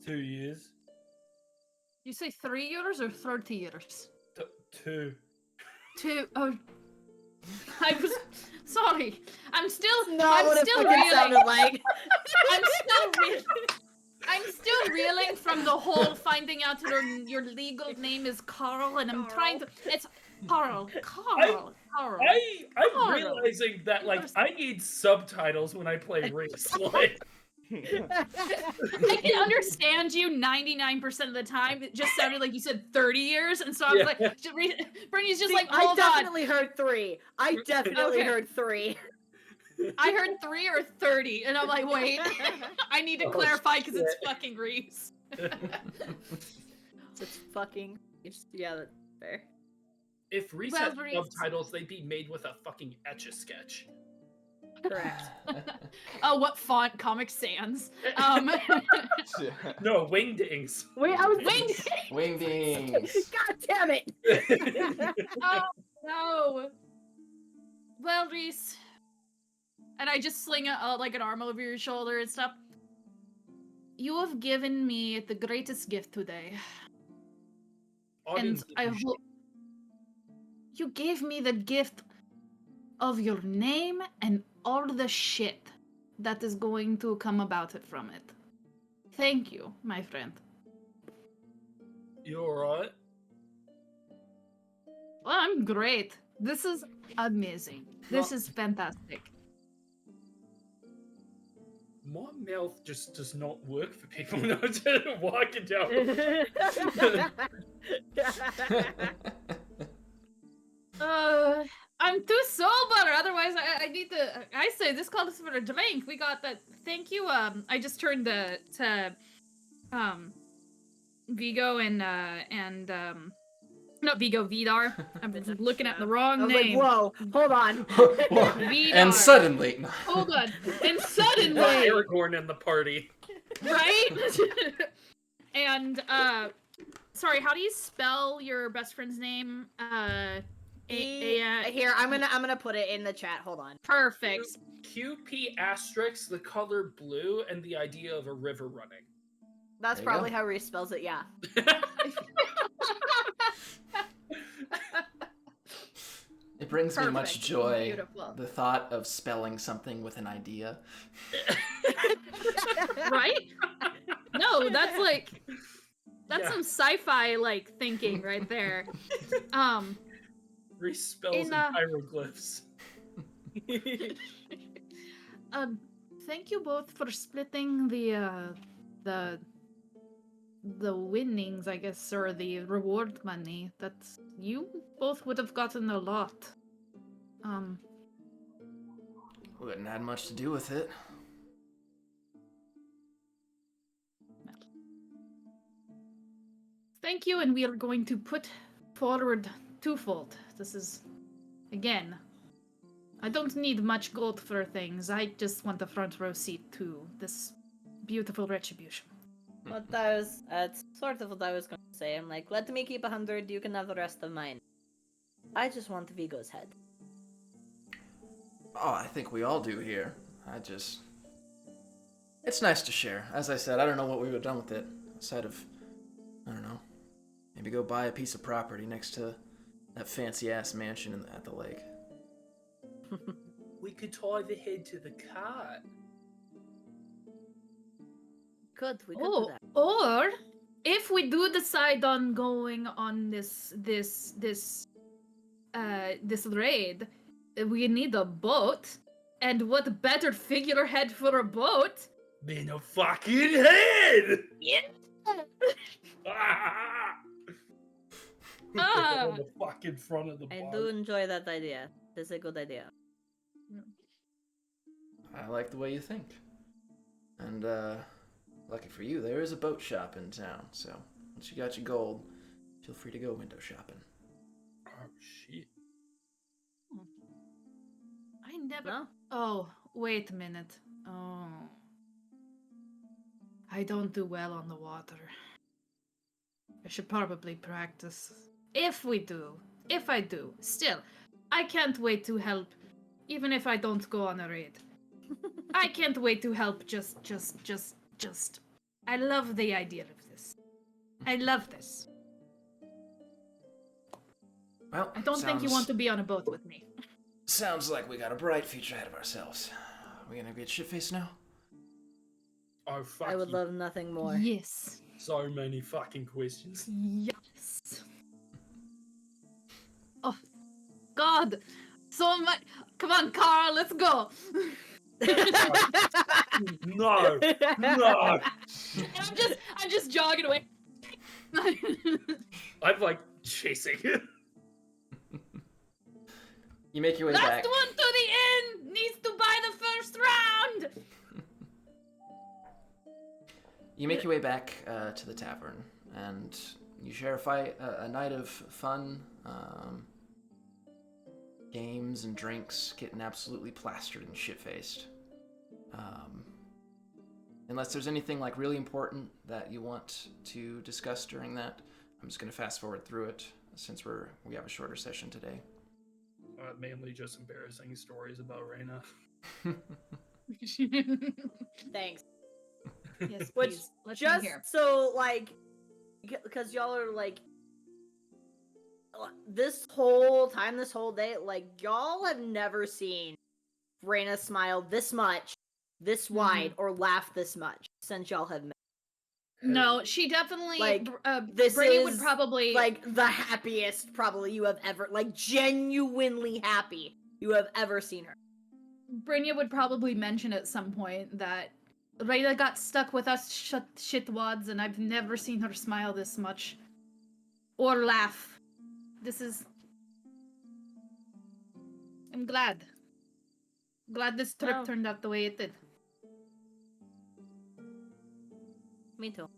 2 years. You say 3 years or 30 years? 2. 2. Oh, I was sorry. I'm still. Not what I'm it still fucking reeling. sounded like. I'm still reeling from the whole finding out your legal name is Carl, and I'm trying to. It's Carl. Carl. Carl. I'm Carl. realizing that like I need subtitles when I play Reese. Like, I can understand you 99% of the time. It just sounded like you said 30 years, and so I was like, Brynja's just See, like, I hold on. definitely heard 3. I definitely Okay. heard 3. I heard 3 or 30, and I'm like, wait, I need to Oh, clarify because it's shit. fucking Reese. It's fucking. Yeah, that's fair. if Reese Well, had Reese- subtitles, they'd be made with a fucking Etch-a-Sketch. Correct. Oh, what font? Comic Sans. No, Wingdings. Wait, I was Wing. Wingdings. God damn it! Oh no. Well, Reese, and I just sling like an arm over your shoulder and stuff. You have given me the greatest gift today, and I hope you gave me the gift of your name and all the shit that is going to come about it from it. Thank you, my friend. You alright? Well, I'm great. This is amazing. This is fantastic. My mouth just does not work for people not to walk it down. I'm too sober. Otherwise, I need to. I say this calls for a drink. We got that. Thank you. I just turned to Vigo and not Vigo, Vidar. I'm looking at the I wrong was name. like, whoa, hold on. Vidar. And suddenly, Hold on. And suddenly, Aragorn in the party. right? And sorry, how do you spell your best friend's name? Here, I'm gonna put it in the chat. Hold on. Perfect. QP asterisk, the color blue, and the idea of a river running. That's There you probably go. how Reese spells it. Yeah. It brings me much Perfect. joy, Beautiful. the thought of spelling something with an idea. Right? No, that's like that's Yeah. some sci-fi like thinking right there. Reese spells In, in hieroglyphs. Thank you both for splitting the winnings, I guess, or the reward money. That you both would have gotten a lot. Wouldn't had much to do with it. Thank you, and we are going to put forward twofold. This is, again, I don't need much gold for things. I just want the front row seat to this beautiful retribution. That's sort of what I was going to say. I'm like, let me keep 100, you can have the rest of mine. I just want Vigo's head. Oh, I think we all do here. It's nice to share. As I said, I don't know what we would have done with it. Aside of, I don't know, maybe go buy a piece of property next to that fancy-ass mansion at the lake. We could tie the head to the cart. Could we could do that? Or if we do decide on going on this raid, we need a boat. And what better figurehead for a boat? Than a fucking head! Yeah. Put the head on the fucking front of the I boat. do enjoy that idea. It's a good idea. I like the way you think. And, lucky for you, there is a boat shop in town, so once you got your gold, feel free to go window shopping. Oh, shit. I never. No? Oh, wait a minute. Oh. I don't do well on the water. I should probably practice. If I do, still, I can't wait to help, even if I don't go on a raid. I can't wait to help just. I love the idea of this. I love this. Well, I don't think you want to be on a boat with me. Sounds like we got a bright future ahead of ourselves. We gonna get shit-faced now? Oh, fuck. I would love nothing more. Yes. So many fucking questions. Yes. Oh, God. So much. Come on, Carl, let's go. No! No! I'm just jogging away. I'm like chasing it. You make your way Last back. one to the inn needs to buy the first round. You make your way back to the tavern, and you share a night of fun, games and drinks, getting absolutely plastered and shit-faced. Unless there's anything like really important that you want to discuss during that, I'm just gonna fast forward through it since we have a shorter session today. Mainly just embarrassing stories about Reyna. Thanks. Yes, Which please. Let's just hear. so like, because y'all are like, this whole day, like y'all have never seen Reyna smile this much, this wide, or laugh this much since y'all have met. No, she definitely. Like, this Brynja would is, probably like the happiest probably you have ever, like genuinely happy you have ever seen her. Brynja would probably mention at some point that Reyna got stuck with us shitwads, and I've never seen her smile this much or laugh. This is. I'm glad. Glad this trip Oh. turned out the way it did. Me too.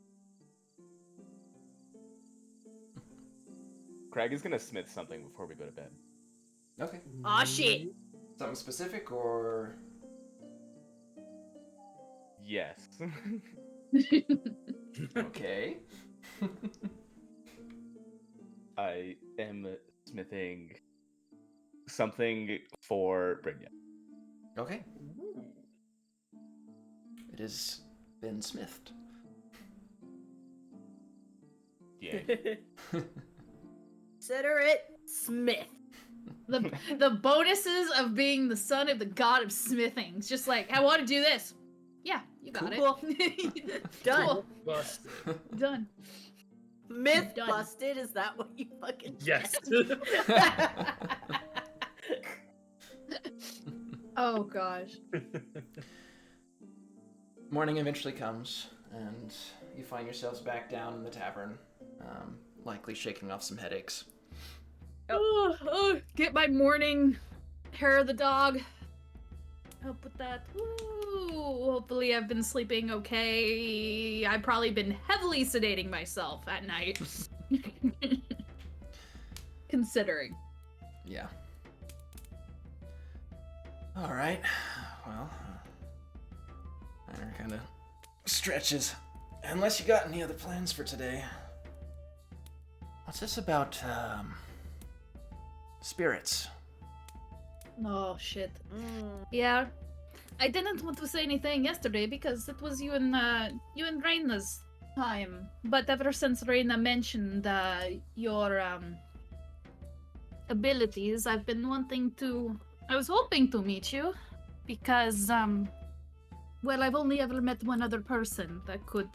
Craig is gonna smith something before we go to bed. Okay. Aw, shit. Something specific, or... Yes. Okay. I am smithing something for Brynja. Okay. It has been smithed. Yeah. Consider it Smith. The bonuses of being the son of the god of smithing. It's just like, I want to do this. Yeah, you got Cool. it. Done. Cool. Busted. Done. Myth Done. busted. Is that what you fucking Yes. said? Oh gosh. Morning eventually comes, and you find yourselves back down in the tavern, likely shaking off some headaches. Get my morning hair of the dog. Help with that. Ooh, hopefully I've been sleeping okay. I've probably been heavily sedating myself at night. Considering. Yeah. All right. Well, Niner kind of stretches. Unless you got any other plans for today. What's this about, spirits? Oh shit. Yeah. I didn't want to say anything yesterday because it was you and Reyna's time. But ever since Reyna mentioned your abilities, I've been wanting to. I was hoping to meet you because well, I've only ever met one other person that could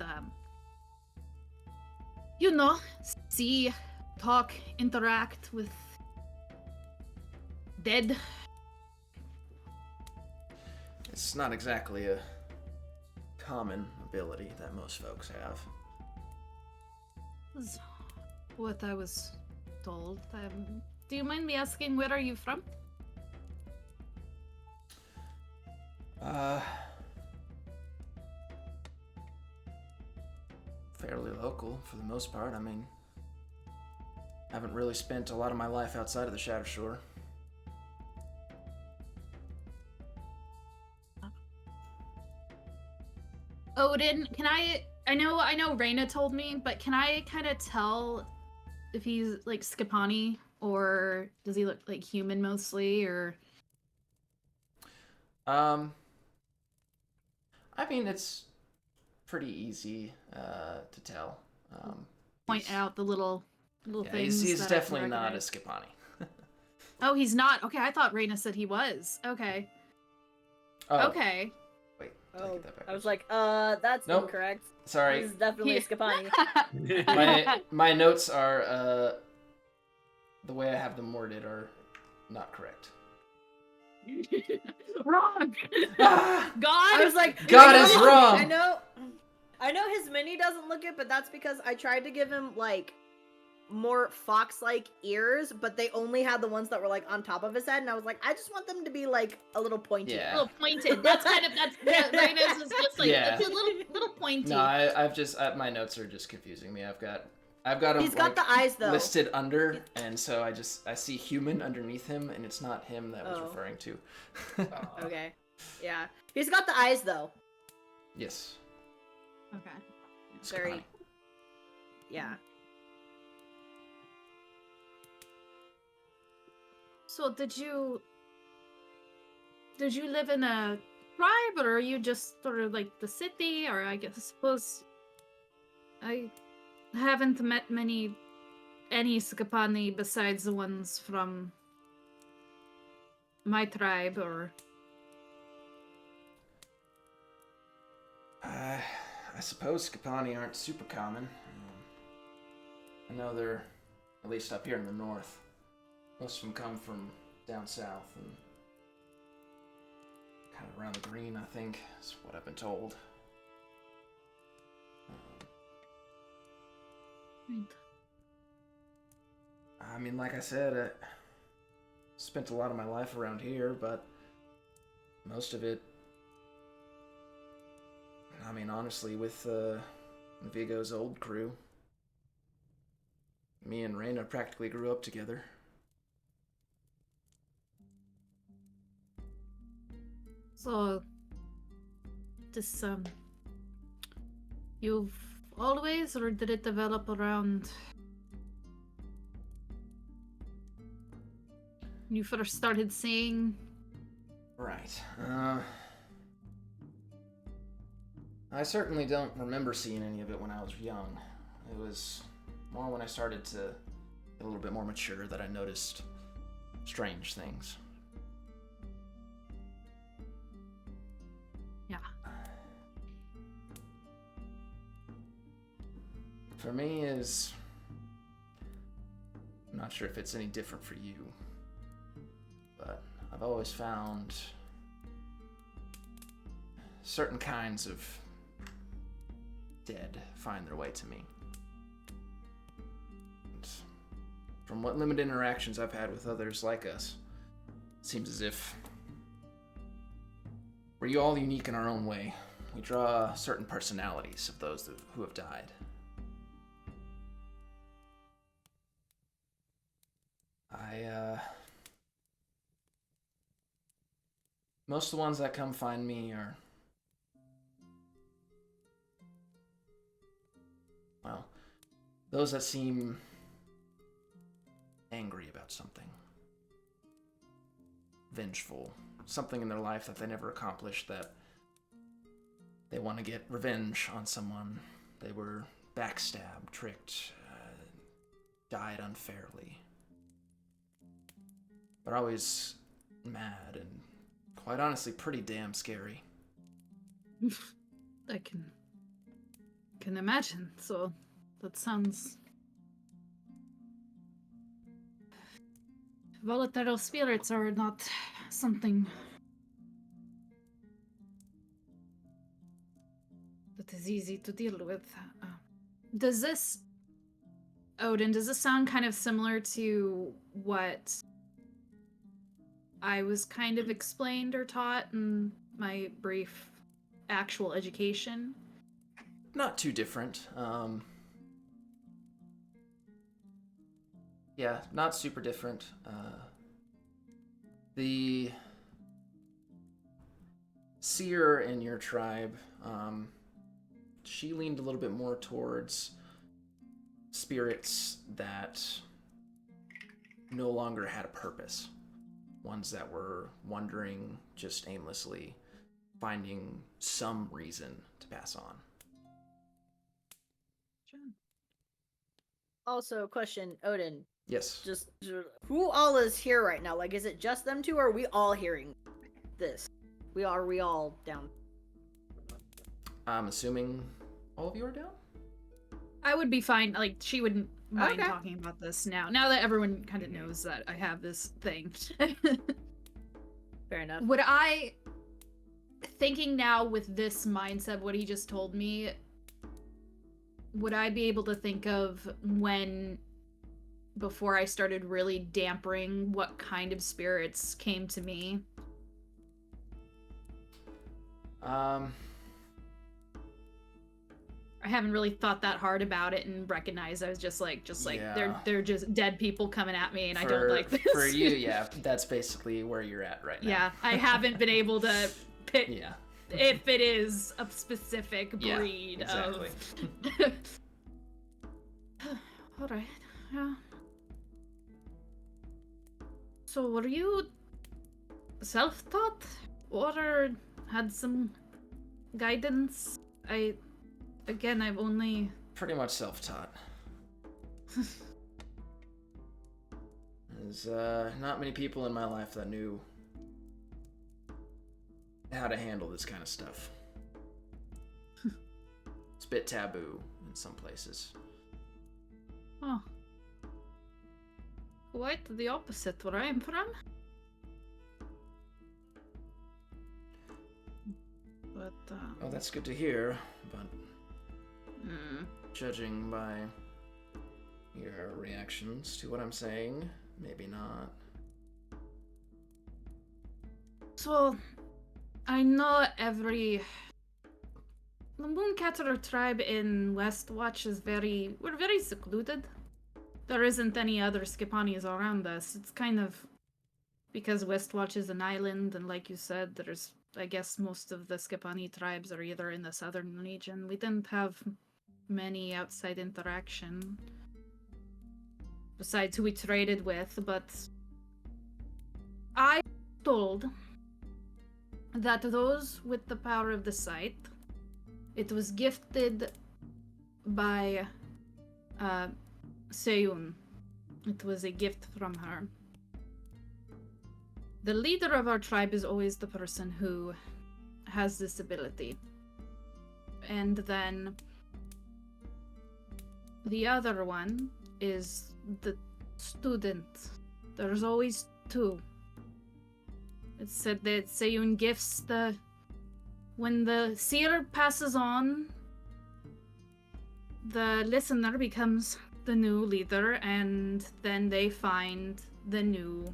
see, talk, interact with dead. It's not exactly a common ability that most folks have. Is what I was told. Do you mind me asking, where are you from? Fairly local for the most part. I mean, haven't really spent a lot of my life outside of the Shadow Shore. Odin, can I know Reyna told me, but can I kind of tell if he's like Scapani or does he look like human mostly or I mean, it's pretty easy to tell. point out the little Yeah, things? he's that I can definitely not a recognize? Scapani. Oh, he's not. Okay, I thought Reyna said he was. Okay. Oh, Okay. wait. I Oh, take that back. I was like, that's Nope. incorrect. Sorry. He's definitely a Scapani. My notes are the way I have them worded are not correct. Wrong. Ah! God. I was like, God you know is what? wrong! I know his mini doesn't look it, but that's because I tried to give him like more fox-like ears, but they only had the ones that were like on top of his head, and I was like, I just want them to be like a little pointy. Yeah. A little pointed. That's Reyna's is just like Yeah. it's a little pointy. No, I've just my notes are just confusing me. I've got him He's got like, the eyes though. listed under, and so I see human underneath him, and it's not him that was Oh. referring to. Okay. Yeah. He's got the eyes though. Yes. Okay. Very. Scapani. Yeah. So did you live in a tribe, or are you just sort of like the city, or I suppose I haven't met any Scapani besides the ones from my tribe, or I suppose Scapani aren't super common. I know they're, at least up here in the north, most of them come from down south and kind of around the green, I think, is what I've been told. I mean, like I said, I spent a lot of my life around here, but most of it, I mean, honestly, with Vigo's old crew, me and Reyna practically grew up together. so this you've always, or did it develop around when you first started seeing? Right. I certainly don't remember seeing any of it when I was young. It was more when I started to get a little bit more mature that I noticed strange things. Yeah. For me is... I'm not sure if it's any different for you, but I've always found certain kinds of dead find their way to me. And from what limited interactions I've had with others like us, it seems as if we're all unique in our own way. We draw certain personalities of those who have died. Most of the ones that come find me are, well, those that seem angry about something. Vengeful. Something in their life that they never accomplished, that they want to get revenge on someone. They were backstabbed, tricked, died unfairly. They're always mad and, quite honestly, pretty damn scary. I can imagine. So that sounds volatile spirits are not something that is easy to deal with. Does this, Odin, does this sound kind of similar to what I was kind of explained or taught in my brief actual education? Not too different. Yeah, not super different. The seer in your tribe, she leaned a little bit more towards spirits that no longer had a purpose. Ones that were wandering just aimlessly, finding some reason to pass on. Sure. Also, question, Odin. Yes. Just who all is here right now? Like, is it just them two, or are we all hearing this? Are we all down? I'm assuming all of you are down? I would be fine. Like, she wouldn't mind Okay. talking about this now. Now that everyone kind of knows that I have this thing. Fair enough. Would I, thinking now with this mindset, what he just told me, would I be able to think of when, before I started really dampering, what kind of spirits came to me? I haven't really thought that hard about it and recognized I was just like Yeah. they're just dead people coming at me and I don't like this. For you, yeah, that's basically where you're at right now. Yeah, I haven't been able to pick Yeah. if it is a specific Yeah, breed exactly. of. All right. Yeah. So were you self-taught or had some guidance? I've only Pretty much self-taught. There's not many people in my life that knew how to handle this kind of stuff. It's a bit taboo in some places. Oh. Quite the opposite where I am from. But, Oh, that's good to hear, but hmm. judging by your reactions to what I'm saying, maybe not. So, I know the Mooncatter tribe in Westwatch is we're very secluded. There isn't any other Skipanis around us. It's kind of, because Westwatch is an island, and like you said, I guess most of the Skipani tribes are either in the southern region. We didn't have many outside interaction, besides who we traded with, but I told that those with the power of the sight, it was gifted by Seyun. It was a gift from her. the leader of our tribe is always the person who has this ability. And then the other one is the student. There's always two. It's said that Seyun gifts when the seer passes on, the listener becomes the new leader, and then they find the new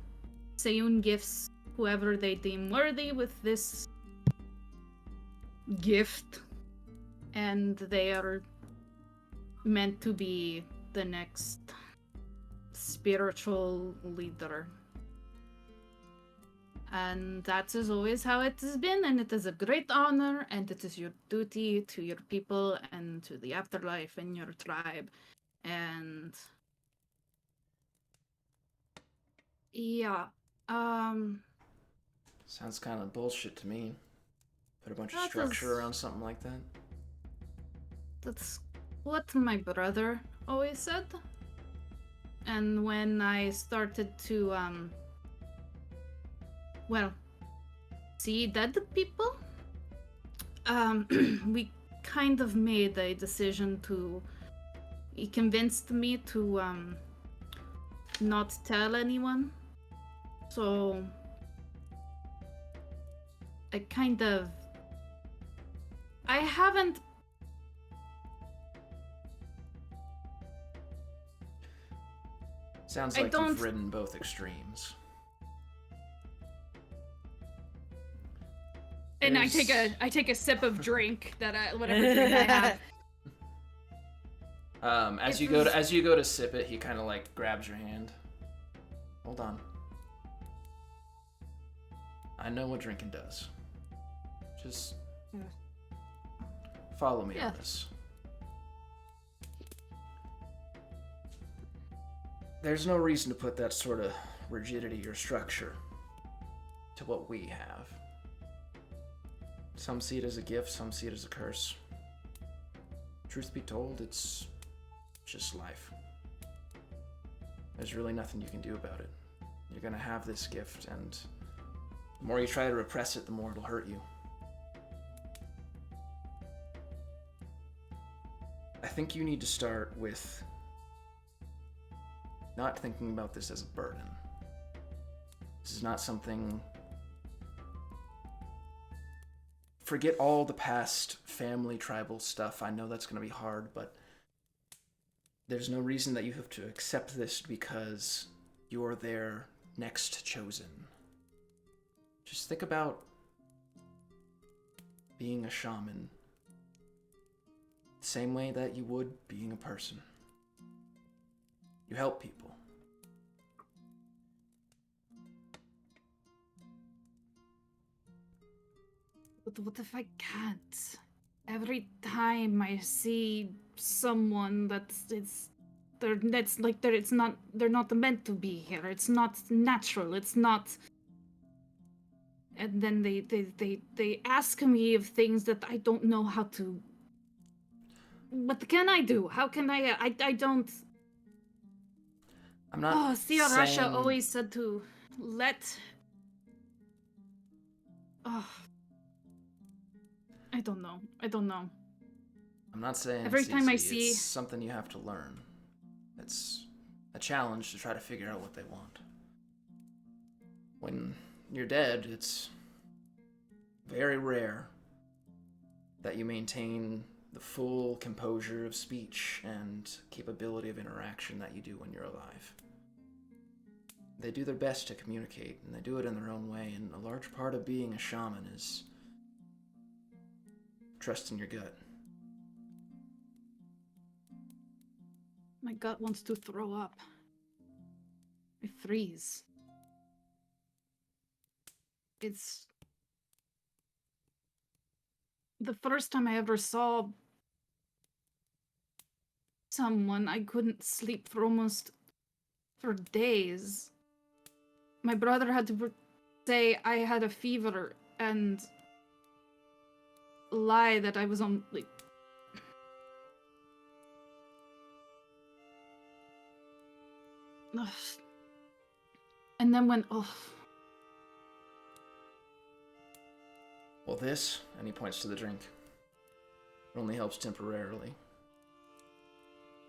Seyun gifts whoever they deem worthy with this gift, and they are meant to be the next spiritual leader. And that is always how it has been, and it is a great honor, and it is your duty to your people and to the afterlife and your tribe. And yeah, Sounds kind of bullshit to me. Put a bunch of That structure is- around something like that. that's what my brother always said. And when I started to see dead people, we kind of made a decision to. He convinced me to not tell anyone. So I haven't. Sounds I like don't- you've ridden both extremes. And I There's- take a sip of drink whatever drink I have. As It you was- go to sip it, he kind of like grabs your hand. Hold on. I know what drinking does. Just follow me Yeah. on this. There's no reason to put that sort of rigidity or structure to what we have. Some see it as a gift, some see it as a curse. Truth be told, it's just life. There's really nothing you can do about it. You're gonna have this gift, and the more you try to repress it, the more it'll hurt you. I think you need to start with not thinking about this as a burden. This is not something. Forget all the past family tribal stuff. I know that's going to be hard, but there's no reason that you have to accept this because you're their next chosen. Just think about being a shaman the same way that you would being a person. You help people. But what if I can't? Every time I see someone they're not meant to be here. It's not natural. It's not. And then they ask me of things that I don't know how to. What can I do? How can I don't. I'm not Oh, Sia Russia saying- always said to let. Oh. I don't know. I'm not saying Every it's time I easy. see- It's something you have to learn. It's a challenge to try to figure out what they want. When you're dead, it's very rare that you maintain the full composure of speech and capability of interaction that you do when you're alive. They do their best to communicate, and they do it in their own way, and a large part of being a shaman is trusting your gut. My gut wants to throw up. I freeze. It's the first time I ever saw someone. I couldn't sleep for days. My brother had to say I had a fever and lie that I was on like. Ugh. And then when Well, this, and he points to the drink, it only helps temporarily.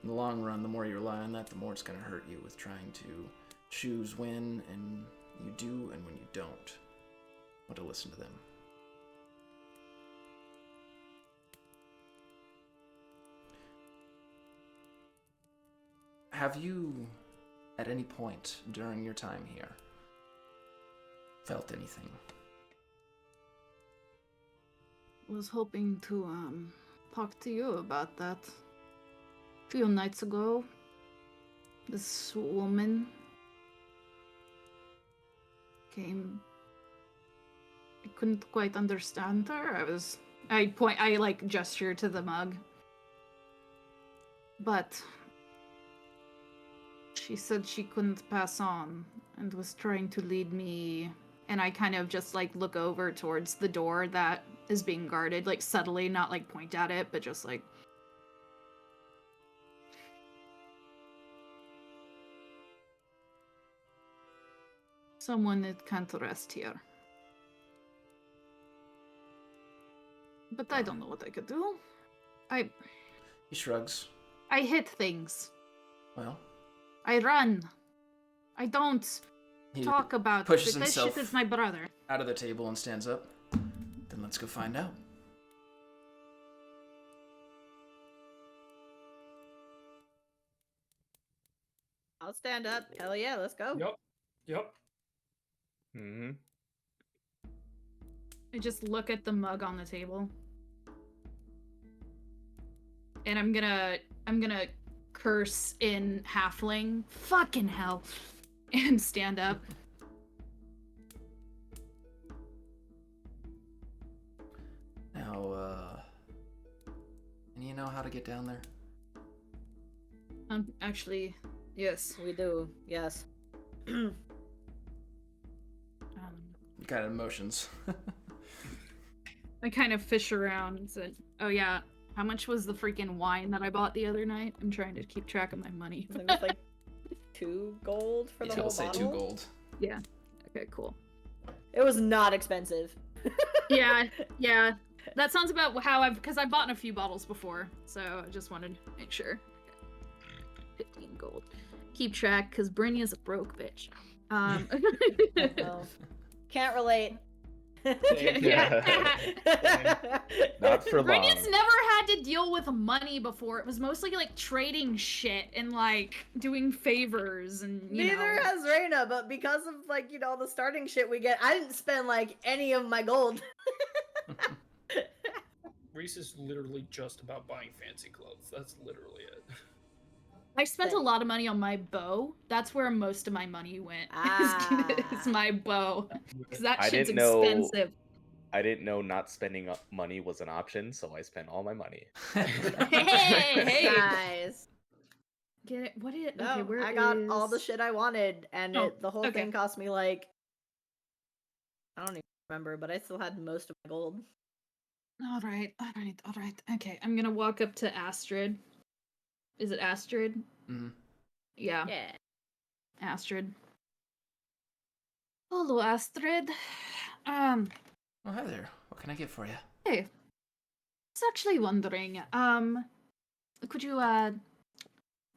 In the long run, the more you rely on that, the more it's going to hurt you with trying to choose when and you do and when you don't want to listen to them. Have you, at any point during your time here, felt anything? Was hoping to talk to you about that. A few nights ago, this woman came. I couldn't quite understand her. I like gesture to the mug. But she said she couldn't pass on and was trying to lead me, and I kind of just like look over towards the door that is being guarded, like subtly, not like point at it, but just like someone that can't rest here. But I don't know what I could do. He shrugs. I hit things. Well, I run. I don't he talk about pushes it. This himself shit is my brother. out of the table and stands up. Then let's go find out. I'll stand up. Hell yeah, let's go. Yep. Mm-hmm. I just look at the mug on the table. And I'm gonna curse in halfling. Fucking hell. And stand up. Now, and you know how to get down there? Actually, yes. We do, yes. Kind of motions. I kind of fish around and said, "Oh yeah, how much was the freaking wine that I bought the other night? I'm trying to keep track of my money." It was like 2 gold for the Yeah, whole I'll say bottle. 2 gold. Yeah. Okay, cool. It was not expensive. Yeah. That sounds about how because I've bought a few bottles before, so I just wanted to make sure. 15 gold. Keep track, because Brynja's a broke bitch. No. Can't relate. Yeah. Not for long. Brynja's never had to deal with money before. It was mostly like trading shit and like doing favors and Neither has Reyna, but because of like, the starting shit we get, I didn't spend like any of my gold. Reese is literally just about buying fancy clothes. That's literally it. I spent a lot of money on my bow. That's where most of my money went. Is my bow. Because that shit's expensive. I didn't know not spending money was an option, so I spent all my money. Hey! Guys. Get it? What is? No, Okay, where I got is... all the shit I wanted, and the whole okay. thing cost me like, I don't even remember, but I still had most of my gold. All right. Okay, I'm gonna walk up to Astrid. Is it Astrid? Mm-hmm. Yeah. Yeah. Astrid. Hello, Astrid. Oh, hi there. What can I get for you? Hey. I was actually wondering, could you, and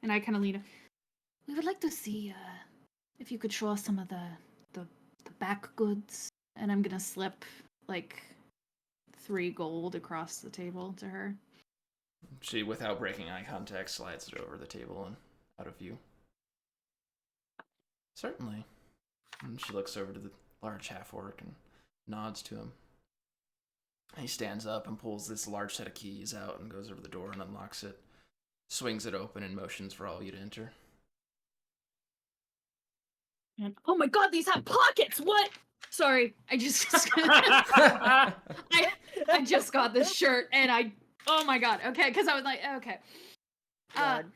I kind of lean, we would like to see, if you could show us some of the back goods, and I'm gonna slip, like, 3 gold across the table to her. She, without breaking eye contact, slides it over the table and out of view. Certainly. And she looks over to the large half-orc and nods to him. He stands up and pulls this large set of keys out and goes over the door and unlocks it, swings it open and motions for all of you to enter. And, oh my god, these have pockets! What? Sorry, I just I just got this shirt and oh my god, okay, because I was like, okay. And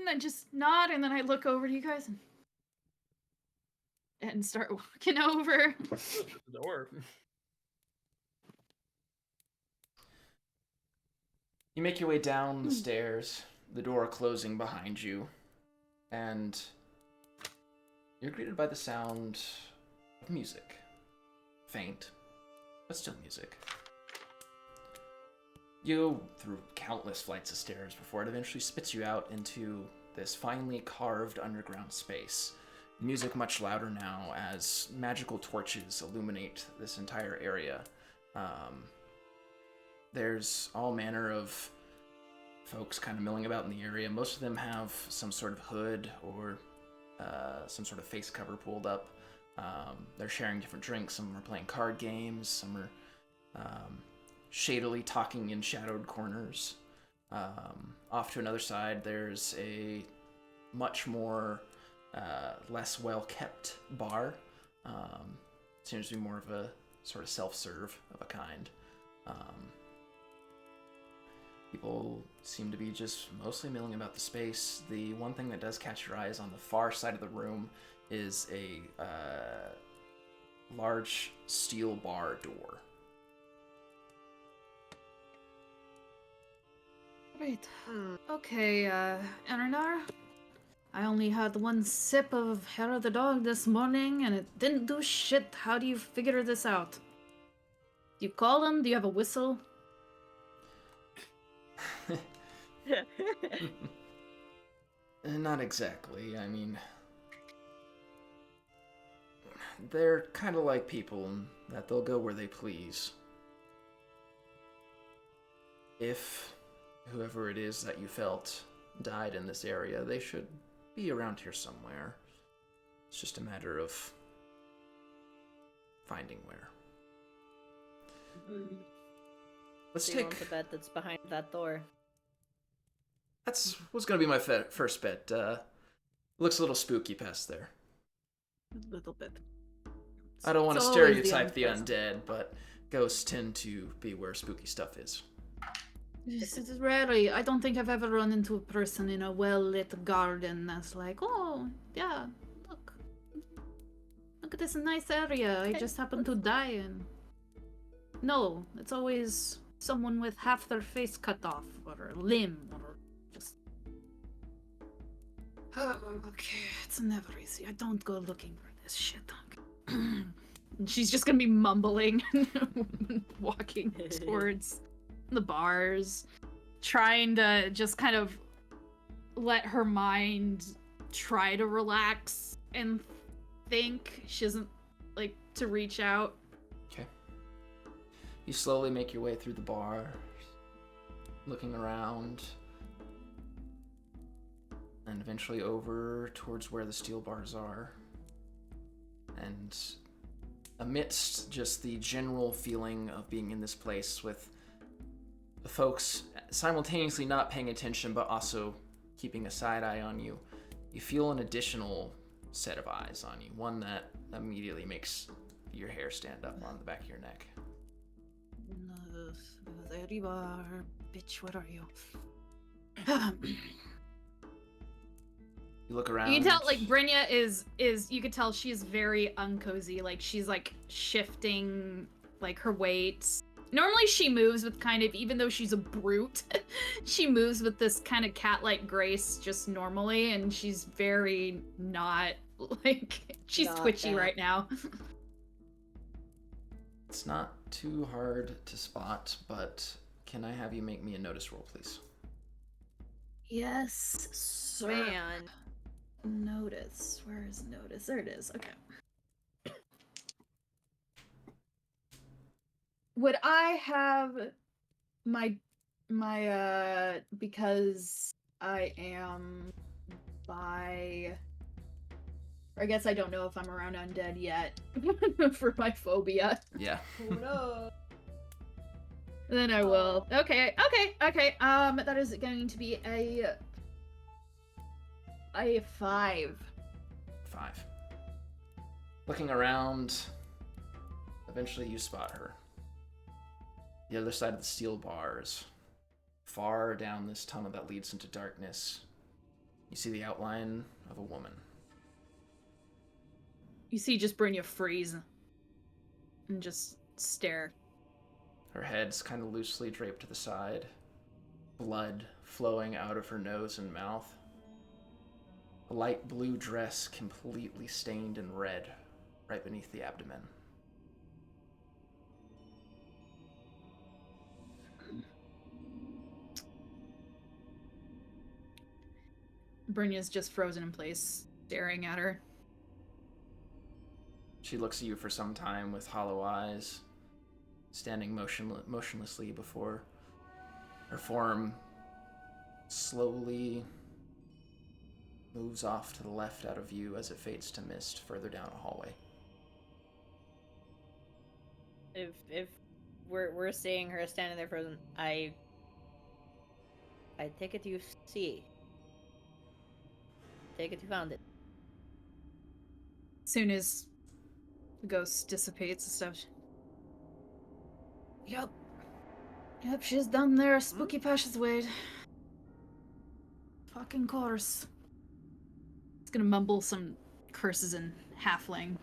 I just nod and then I look over to you guys and start walking over. The door. You make your way down the stairs, the door closing behind you, and you're greeted by the sound of music. Faint, but still music. You go through countless flights of stairs before it eventually spits you out into this finely carved underground space. Music much louder now as magical torches illuminate this entire area. There's all manner of folks kind of milling about in the area. Most of them have some sort of hood or some sort of face cover pulled up. They're sharing different drinks. Some are playing card games. Some are shadily talking in shadowed corners. Off to another side, there's a much more less well-kept bar. Seems to be more of a sort of self-serve of a kind. People seem to be just mostly milling about the space. The one thing that does catch your eye is on the far side of the room is a large steel bar door. Right. Okay, Eleanor. I only had one sip of hair of the dog this morning, and it didn't do shit. How do you figure this out? Do you call him? Do you have a whistle? Not exactly. I mean, they're kind of like people in that they'll go where they please. If whoever it is that you felt died in this area, they should be around here somewhere. It's just a matter of finding where. Let's Do you want take... the bet that's behind that door? That's was gonna be my first bet. Looks a little spooky past there. A little bit. I don't want to It's always the stereotype the unpleasant. undead, but ghosts tend to be where spooky stuff is. This is rarely. I don't think I've ever run into a person in a well-lit garden that's like, oh, yeah, look at this nice area I just happened to die in. No, it's always someone with half their face cut off, or a limb, or just... Okay, it's never easy. I don't go looking for this shit. And she's just gonna be mumbling, walking towards the bars, trying to just kind of let her mind try to relax and think. She doesn't like to reach out. Okay. You slowly make your way through the bar, looking around, and eventually over towards where the steel bars are. And amidst just the general feeling of being in this place with the folks simultaneously not paying attention but also keeping a side eye on you, you feel an additional set of eyes on you, one that immediately makes your hair stand up on the back of your neck. There you are, bitch. What are you? You look around. You can tell, like, Brynja is you could tell she's very uncozy. Like, she's like shifting like her weight. Normally she moves with kind of, even though she's a brute, she moves with this kind of cat-like grace just normally, and she's very not, like, she's Not twitchy that. right now. It's not too hard to spot, but can I have you make me a notice roll, please? Yes, sir. Man. Notice. Where is notice? There it is. Okay. Would I have my because I am by, or I guess I don't know if I'm around undead yet for my phobia. Yeah. Oh no. Then I will. Okay. That is going to be a 5. 5. Looking around, eventually you spot her. The other side of the steel bars, far down this tunnel that leads into darkness, you see the outline of a woman. You see just Brynja freeze and just stare. Her head's kind of loosely draped to the side, blood flowing out of her nose and mouth. A light blue dress completely stained in red right beneath the abdomen. Brynja's just frozen in place, staring at her. She looks at you for some time with hollow eyes, standing motionlessly before her form slowly moves off to the left out of view as it fades to mist further down a hallway. If we're seeing her standing there frozen, I take it you see. Take it you found it. As soon as the ghost dissipates and stuff. Yep. Yep, she's down there, spooky passageway. Fucking course. It's gonna mumble some curses in halfling.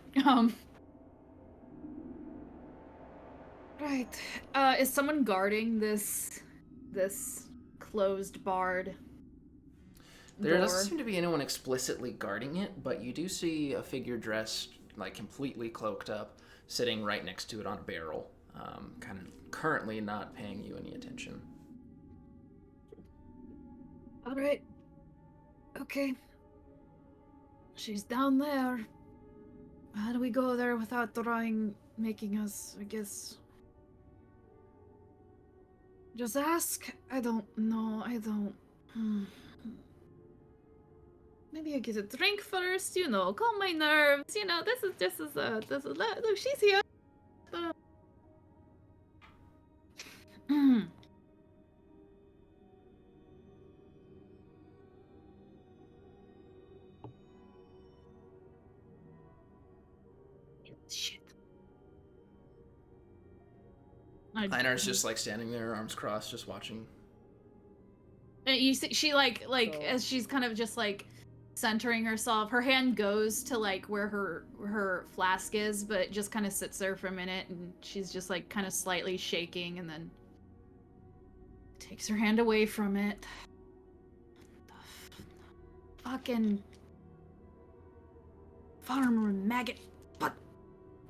Right. Is someone guarding this closed barred There door? doesn't seem to be anyone explicitly guarding it, but you do see a figure dressed, like, completely cloaked up, sitting right next to it on a barrel, kind of currently not paying you any attention. Alright. Okay. She's down there. How do we go there without making us, I guess... Just ask? I don't know, Maybe I get a drink first, calm my nerves, this is look, she's here. Shit. Einar's just, like, standing there, arms crossed, just watching. You see, she, like, So- as she's kind of just, like, centering herself, her hand goes to, like, where her flask is, but it just kind of sits there for a minute, and she's just, like, kind of slightly shaking, and then takes her hand away from it. Fucking farmer maggot, but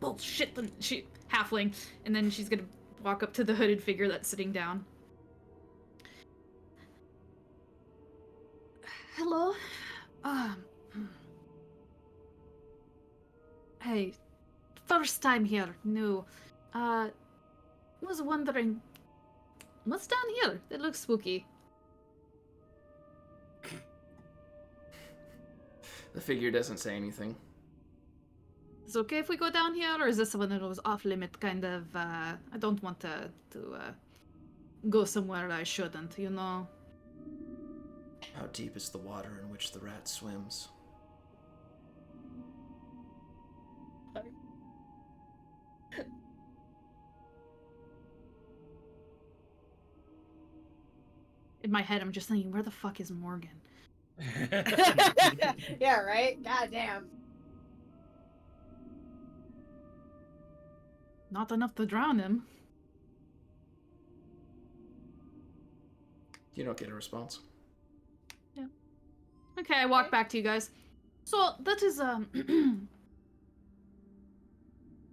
bullshit. She halfling, and then she's gonna walk up to the hooded figure that's sitting down. Hello. Hey, first time here. New. Was wondering what's down here. It looks spooky. The figure doesn't say anything. Is it okay if we go down here, or is this one of those off-limit kind of, I don't want to go somewhere I shouldn't, How deep is the water in which the rat swims? In my head, I'm just thinking, where the fuck is Morgan? Yeah, right? Goddamn. Not enough to drown him. You don't get a response. Okay, I walk back to you guys. So, that is,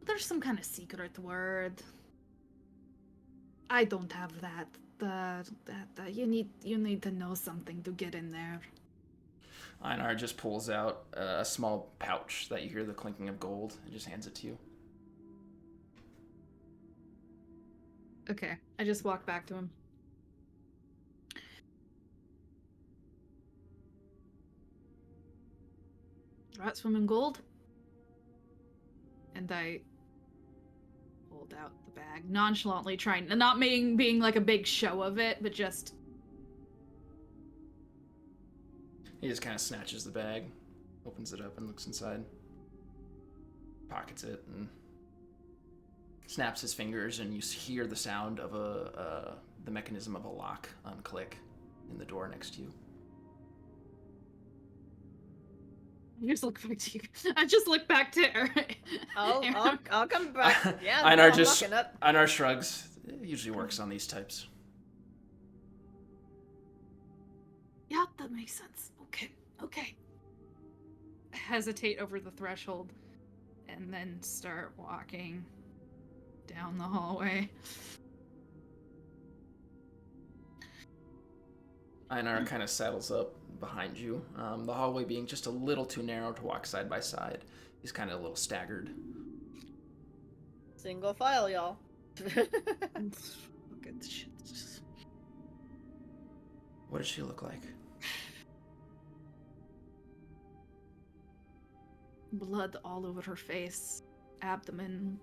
there's some kind of secret word. I don't have that. You need to know something to get in there. Einar just pulls out a small pouch that you hear the clinking of gold and just hands it to you. Okay, I just walk back to him. Rat swim in gold? And I hold out the bag, nonchalantly trying, not being like a big show of it, but just... He just kind of snatches the bag, opens it up and looks inside, pockets it, and snaps his fingers, and you hear the sound of the mechanism of a lock unclick in the door next to you. I just look back to you. I just look back to Eric. I'll come back. Yeah, Einar I'm looking up. Einar shrugs. It usually works on these types. Yeah, that makes sense. Okay. Hesitate over the threshold, and then start walking down the hallway. Einar kind of saddles up behind you, the hallway being just a little too narrow to walk side by side. He's kind of a little staggered. Single file, y'all. Look at this shit. What does she look like? Blood all over her face, abdomen,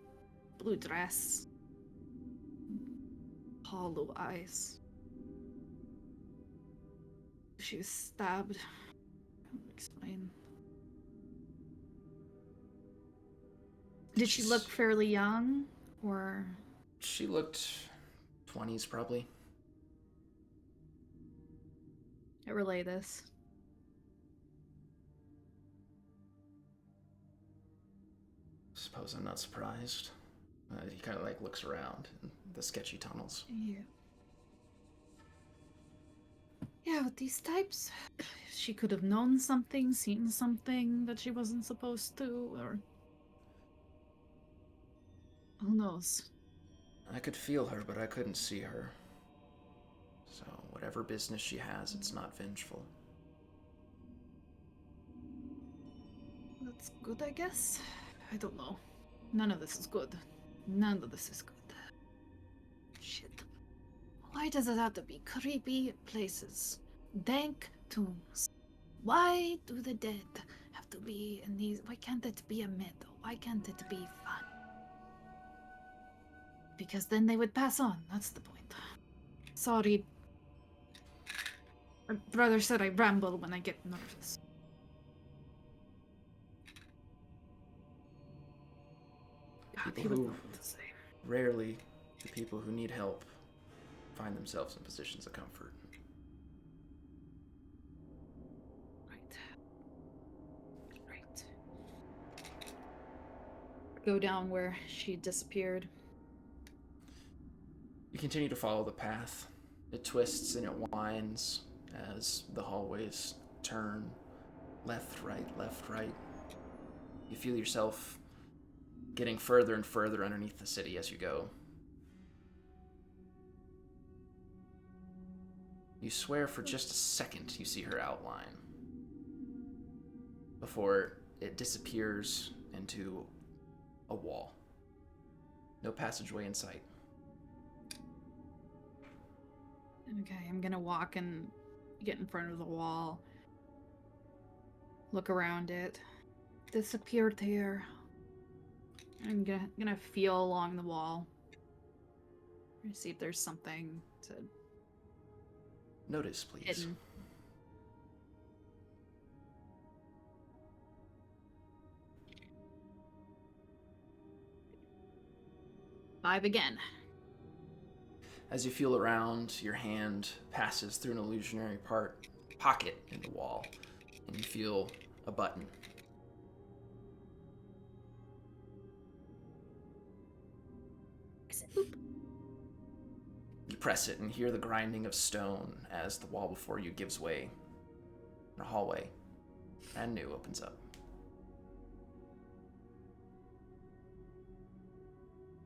blue dress, hollow eyes. She was stabbed. Can't explain. Did she look fairly young, or? She looked 20s probably. I relay this. Suppose I'm not surprised. He kind of like looks around in the sketchy tunnels. Yeah. Yeah, with these types, she could have known something, seen something that she wasn't supposed to, or who knows? I could feel her, but I couldn't see her. So whatever business she has, it's not vengeful. That's good, I guess. I don't know. None of this is good. None of this is good. Shit. Why does it have to be creepy places? Dank tombs. Why do the dead have to be in these? Why can't it be a meadow? Why can't it be fun? Because then they would pass on. That's the point. Sorry. My brother said I ramble when I get nervous. God, he would know what to say. Rarely do people who need help find themselves in positions of comfort. Right. Go down where she disappeared. You continue to follow the path. It twists and it winds as the hallways turn left, right. You feel yourself getting further and further underneath the city as you go. You swear for just a second you see her outline before it disappears into a wall. No passageway in sight. Okay, I'm gonna walk and get in front of the wall. Look around it. Disappeared here. I'm gonna feel along the wall. See if there's something to Notice, please. hidden. Five again. As you feel around, your hand passes through an illusionary pocket in the wall, and you feel a button. You press it and hear the grinding of stone as the wall before you gives way. And a hallway, brand new, opens up.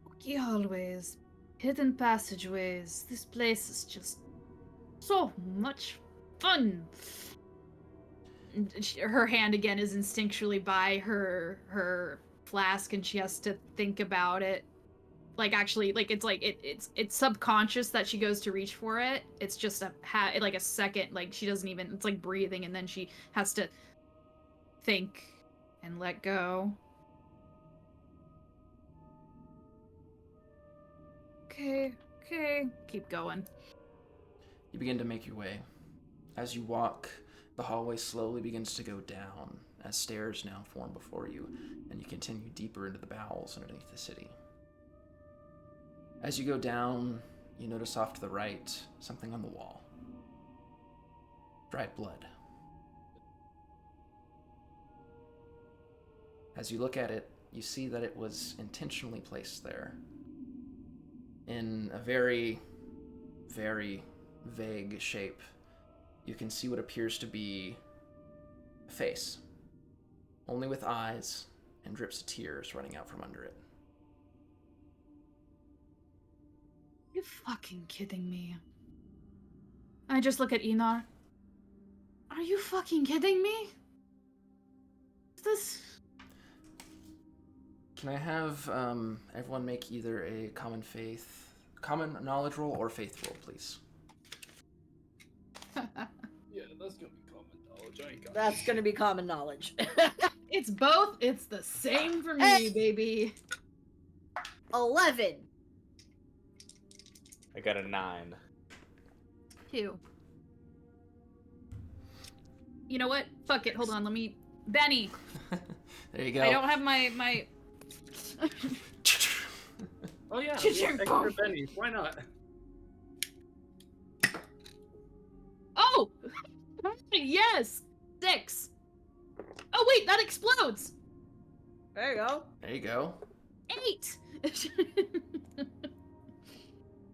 Spooky hallways, hidden passageways. This place is just so much fun. And her hand again is instinctually by her flask, and she has to think about it. Like actually, it's subconscious that she goes to reach for it. It's just a second. Like she doesn't even. It's like breathing, and then she has to think and let go. Okay, keep going. You begin to make your way. As you walk, the hallway slowly begins to go down, as stairs now form before you, and you continue deeper into the bowels underneath the city. As you go down, you notice off to the right something on the wall. Dried blood. As you look at it, you see that it was intentionally placed there. In a very, very vague shape, you can see what appears to be a face, only with eyes and drips of tears running out from under it. You fucking kidding me? I just look at Einar. Are you fucking kidding me? This... Can I have everyone make either a common knowledge roll or faith roll, please? Yeah, that's gonna be common knowledge. I ain't got That's shit. gonna be common knowledge. It's both. It's the same for me, Hey! baby. 11. I got a 9. 2. You know what? Fuck it. Hold on. Let me... Benny. There you go. I don't have my... Oh yeah, Cha-ching, extra boom. pennies. Why not? Oh! Yes! 6. Oh, wait, that explodes! There you go. There you go. 8!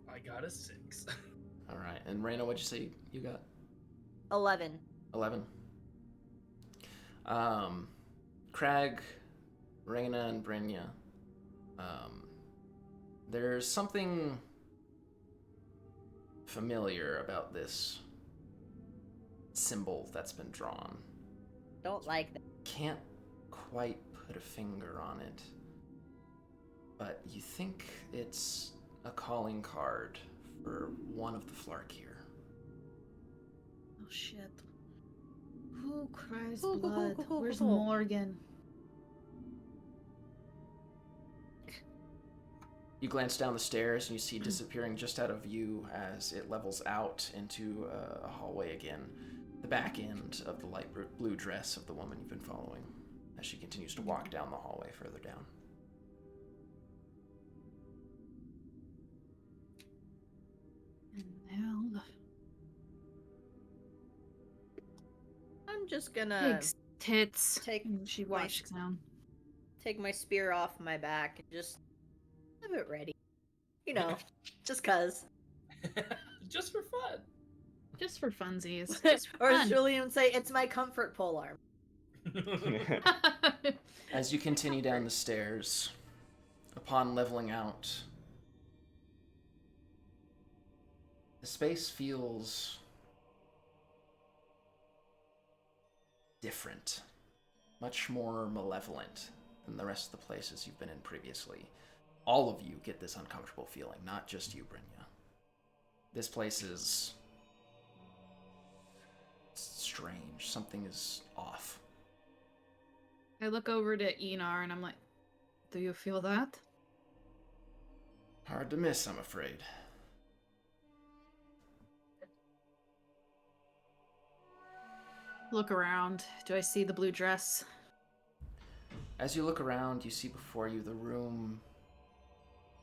I got a 6. All right. And Reyna, what'd you say you got? 11. 11. Crag, Reyna, and Brynja. There's something familiar about this symbol that's been drawn. Don't like that. Can't quite put a finger on it, but you think it's a calling card for one of the Flarkir. Oh, shit. Who cries Who, blood? who, Where's who? Morgan? You glance down the stairs and you see disappearing just out of view as it levels out into a hallway again, the back end of the light blue dress of the woman you've been following as she continues to walk down the hallway further down. Hell. I'm just gonna Big tits. take And she my- walks down. take my spear off my back and just have it ready. You know, just cuz. Just for fun. Just for funsies. Or as fun. Julian would say, it's my comfort polearm. As you continue down the stairs, upon leveling out, the space feels different, much more malevolent than the rest of the places you've been in previously. All of you get this uncomfortable feeling, not just you, Brynja. This place is strange. Something is off. I look over to Enar and I'm like, do you feel that? Hard to miss, I'm afraid. Look around. Do I see the blue dress? As you look around, you see before you the room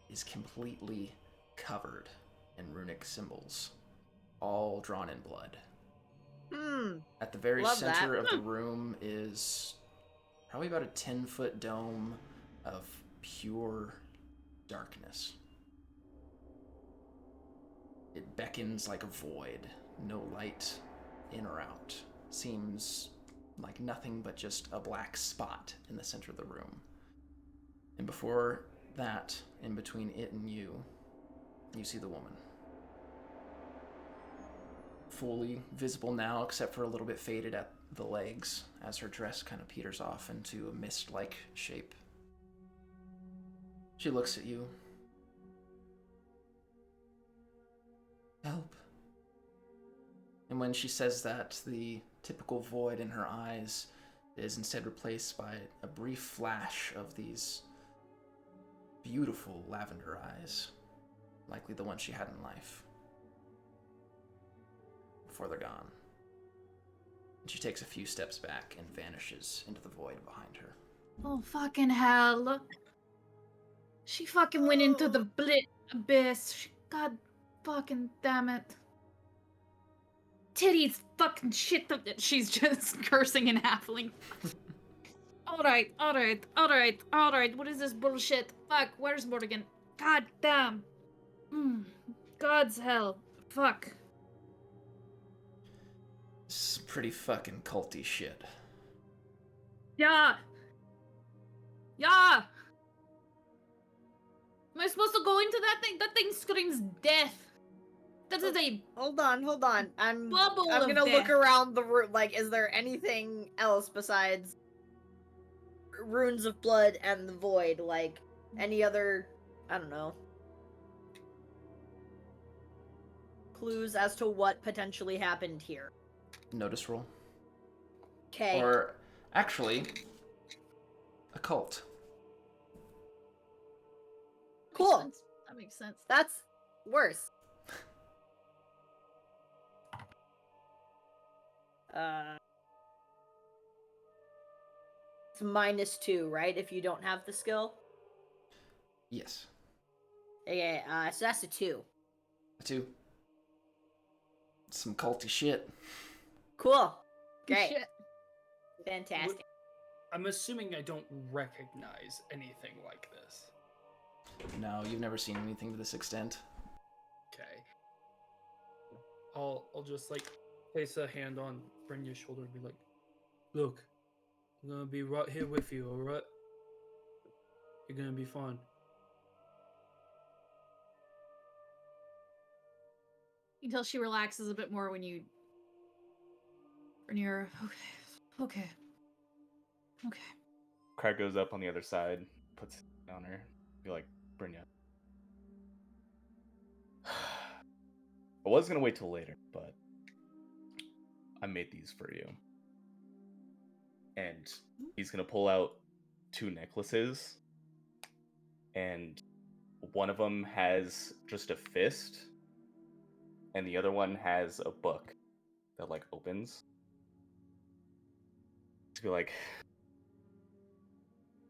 is completely covered in runic symbols, all drawn in blood. At the very Love center that. of the room is probably about a 10-foot dome of pure darkness. It beckons like a void, no light in or out. Seems like nothing but just a black spot in the center of the room. And before that, in between it and you see the woman. Fully visible now, except for a little bit faded at the legs as her dress kind of peters off into a mist-like shape. She looks at you. Help. And when she says that, the typical void in her eyes is instead replaced by a brief flash of these beautiful lavender eyes, likely the one she had in life, before they're gone. And she takes a few steps back and vanishes into the void behind her. Oh, fucking hell. She fucking went into the abyss. God fucking damn it. Titties fucking shit. She's just cursing and halfling. Alright. What is this bullshit? Fuck, where's Morgan? God damn. God's hell. Fuck. This is pretty fucking culty shit. Yeah. Am I supposed to go into that thing? That thing screams death. That is a Hold on. I'm bubble I'm of gonna look death. around the room. Like, is there anything else besides runes of blood and the void? Like, any other, I don't know, clues as to what potentially happened here? Notice roll. Okay. Or actually, occult. Cool. That makes sense. That's worse. It's -2, right? If you don't have the skill. Yes. Okay, so that's a 2. A 2. Some culty shit. Cool. Great. Shit. Fantastic. I'm assuming I don't recognize anything like this. No, you've never seen anything to this extent. Okay. I'll just like place a hand on Brynja's shoulder and be like, "Look, I'm gonna be right here with you, alright? You're gonna be fine." Until she relaxes a bit more when you're okay. Craig goes up on the other side, puts it on her. Be like, Brynja. I was gonna wait till later, but I made these for you. And he's gonna pull out 2 necklaces, and one of them has just a fist, and the other one has a book that like opens. To be like,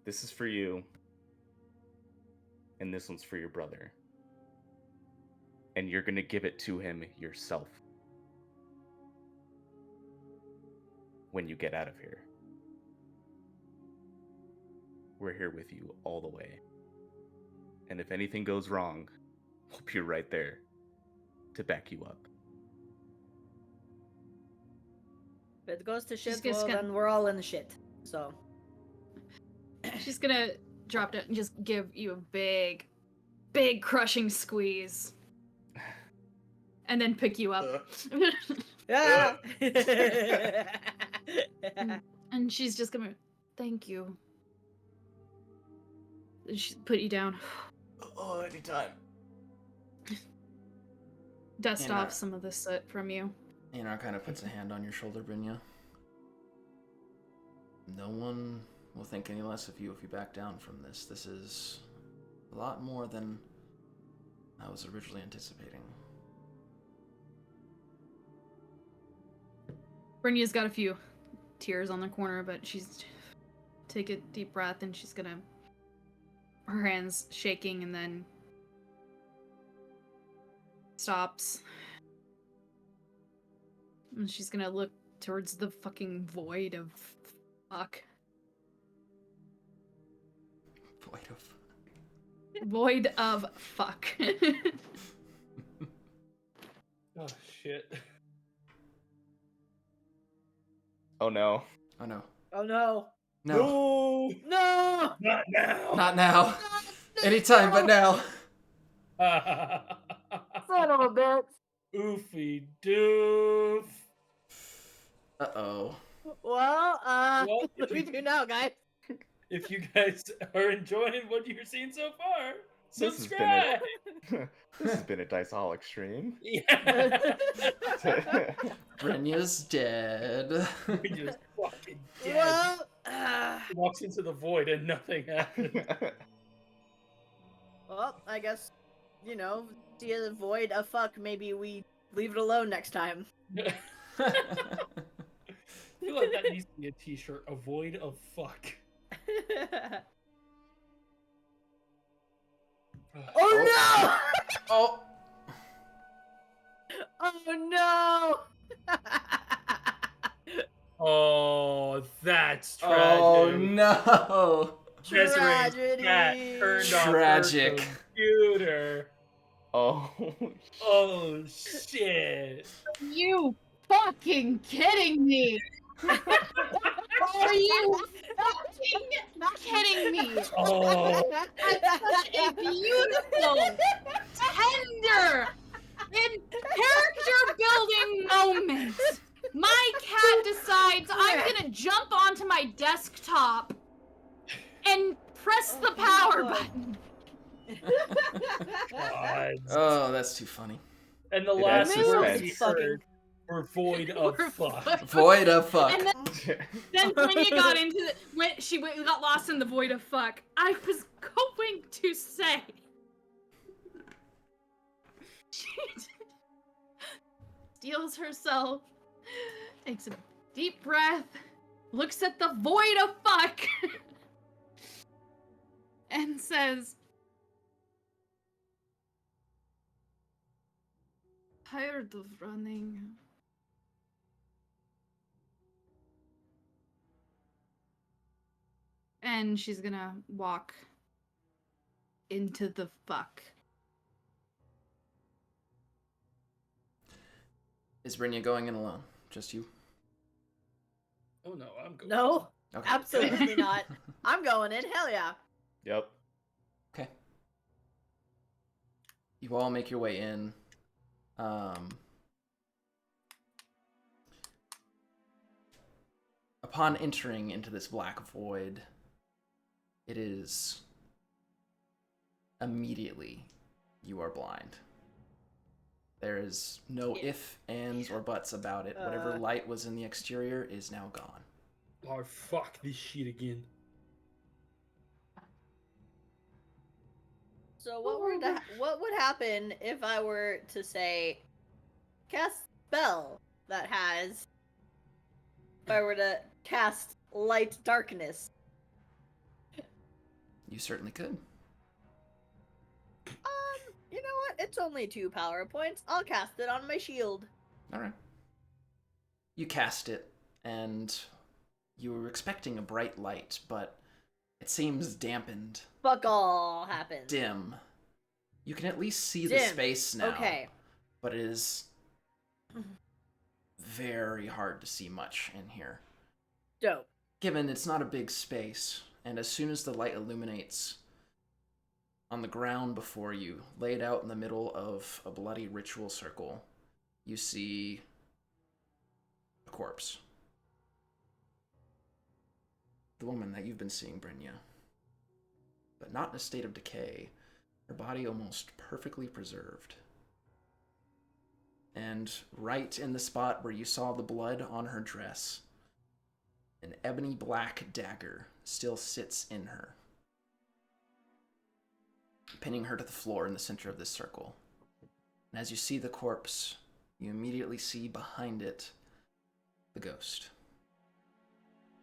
this is for you, and this one's for your brother. And you're gonna give it to him yourself when you get out of here. We're here with you all the way. And if anything goes wrong, we'll be right there to back you up. If it goes to She's shit, just well, gonna- then we're all in the shit. So. She's gonna drop it and just give you a big crushing squeeze. And then pick you up. Yeah. And she's just gonna thank you. She put you down. Oh, anytime. Dust And, off some of the soot from you. Anar kind of puts a hand on your shoulder, Brynja. No one will think any less of you if you back down from this. This is a lot more than I was originally anticipating. Brynja's got a few tears on the corner, but she's take a deep breath and she's gonna her hands shaking and then stops. And she's gonna look towards the fucking void of fuck. Void of fuck. Oh shit. Oh no. Oh no. Oh no. No. No! Not now. Not now. Anytime but now. Son of a bitch. Oofy doof. Uh-oh. Well, Well, what do we do now, guys? If you guys are enjoying what you're seeing so far, This has been subscribe. This has been a Diceaholic stream. Yeah. Brynja's dead. We just fucking dead. Well, Walks into the void and nothing happens. well, I guess, you know, see a void, a fuck, maybe we leave it alone next time. I feel like that needs to be a t-shirt. A void of fuck. Oh no! Oh. Oh no! Oh, that's tragic. Oh no. Desiree's Tragedy. cat turned off her Tragic. computer. Oh. Oh shit. You fucking kidding me? Are you fucking kidding me? Oh. That's such a beautiful, tender, and my desktop and press the power button. God. Oh, that's too funny. And the It last adds words he suspense. heard were void of We're fuck. fucked. Void of fuck. And then Brynja got into the, when she got lost in the void of fuck. I was going to say she steals herself, takes a deep breath, looks at the void of fuck, and says, "Tired of running." And she's gonna walk into the fuck. Is Brynja going in alone? Just you? Oh no, I'm going. No, Okay. absolutely not. I'm going in. Hell yeah. Yep. Okay. You all make your way in. Upon entering into this black void, it is immediately you are blind. There is no if, ands, or buts about it. Whatever light was in the exterior is now gone. Oh fuck this shit again. So what would happen if I were to say cast spell that has if I were to cast light darkness? You certainly could. You know what? It's only 2 power points. I'll cast it on my shield. Alright. You cast it, and you were expecting a bright light, but it seems dampened, Fuck all happens. dim. You can at least see the Dim. space now. Okay. But it is very hard to see much in here. Dope. Given it's not a big space, and as soon as the light illuminates, on the ground before you, laid out in the middle of a bloody ritual circle, you see a corpse. The woman that you've been seeing, Brynja. But not in a state of decay, her body almost perfectly preserved. And right in the spot where you saw the blood on her dress, an ebony black dagger still sits in her, pinning her to the floor in the center of this circle. And as you see the corpse, you immediately see behind it the ghost.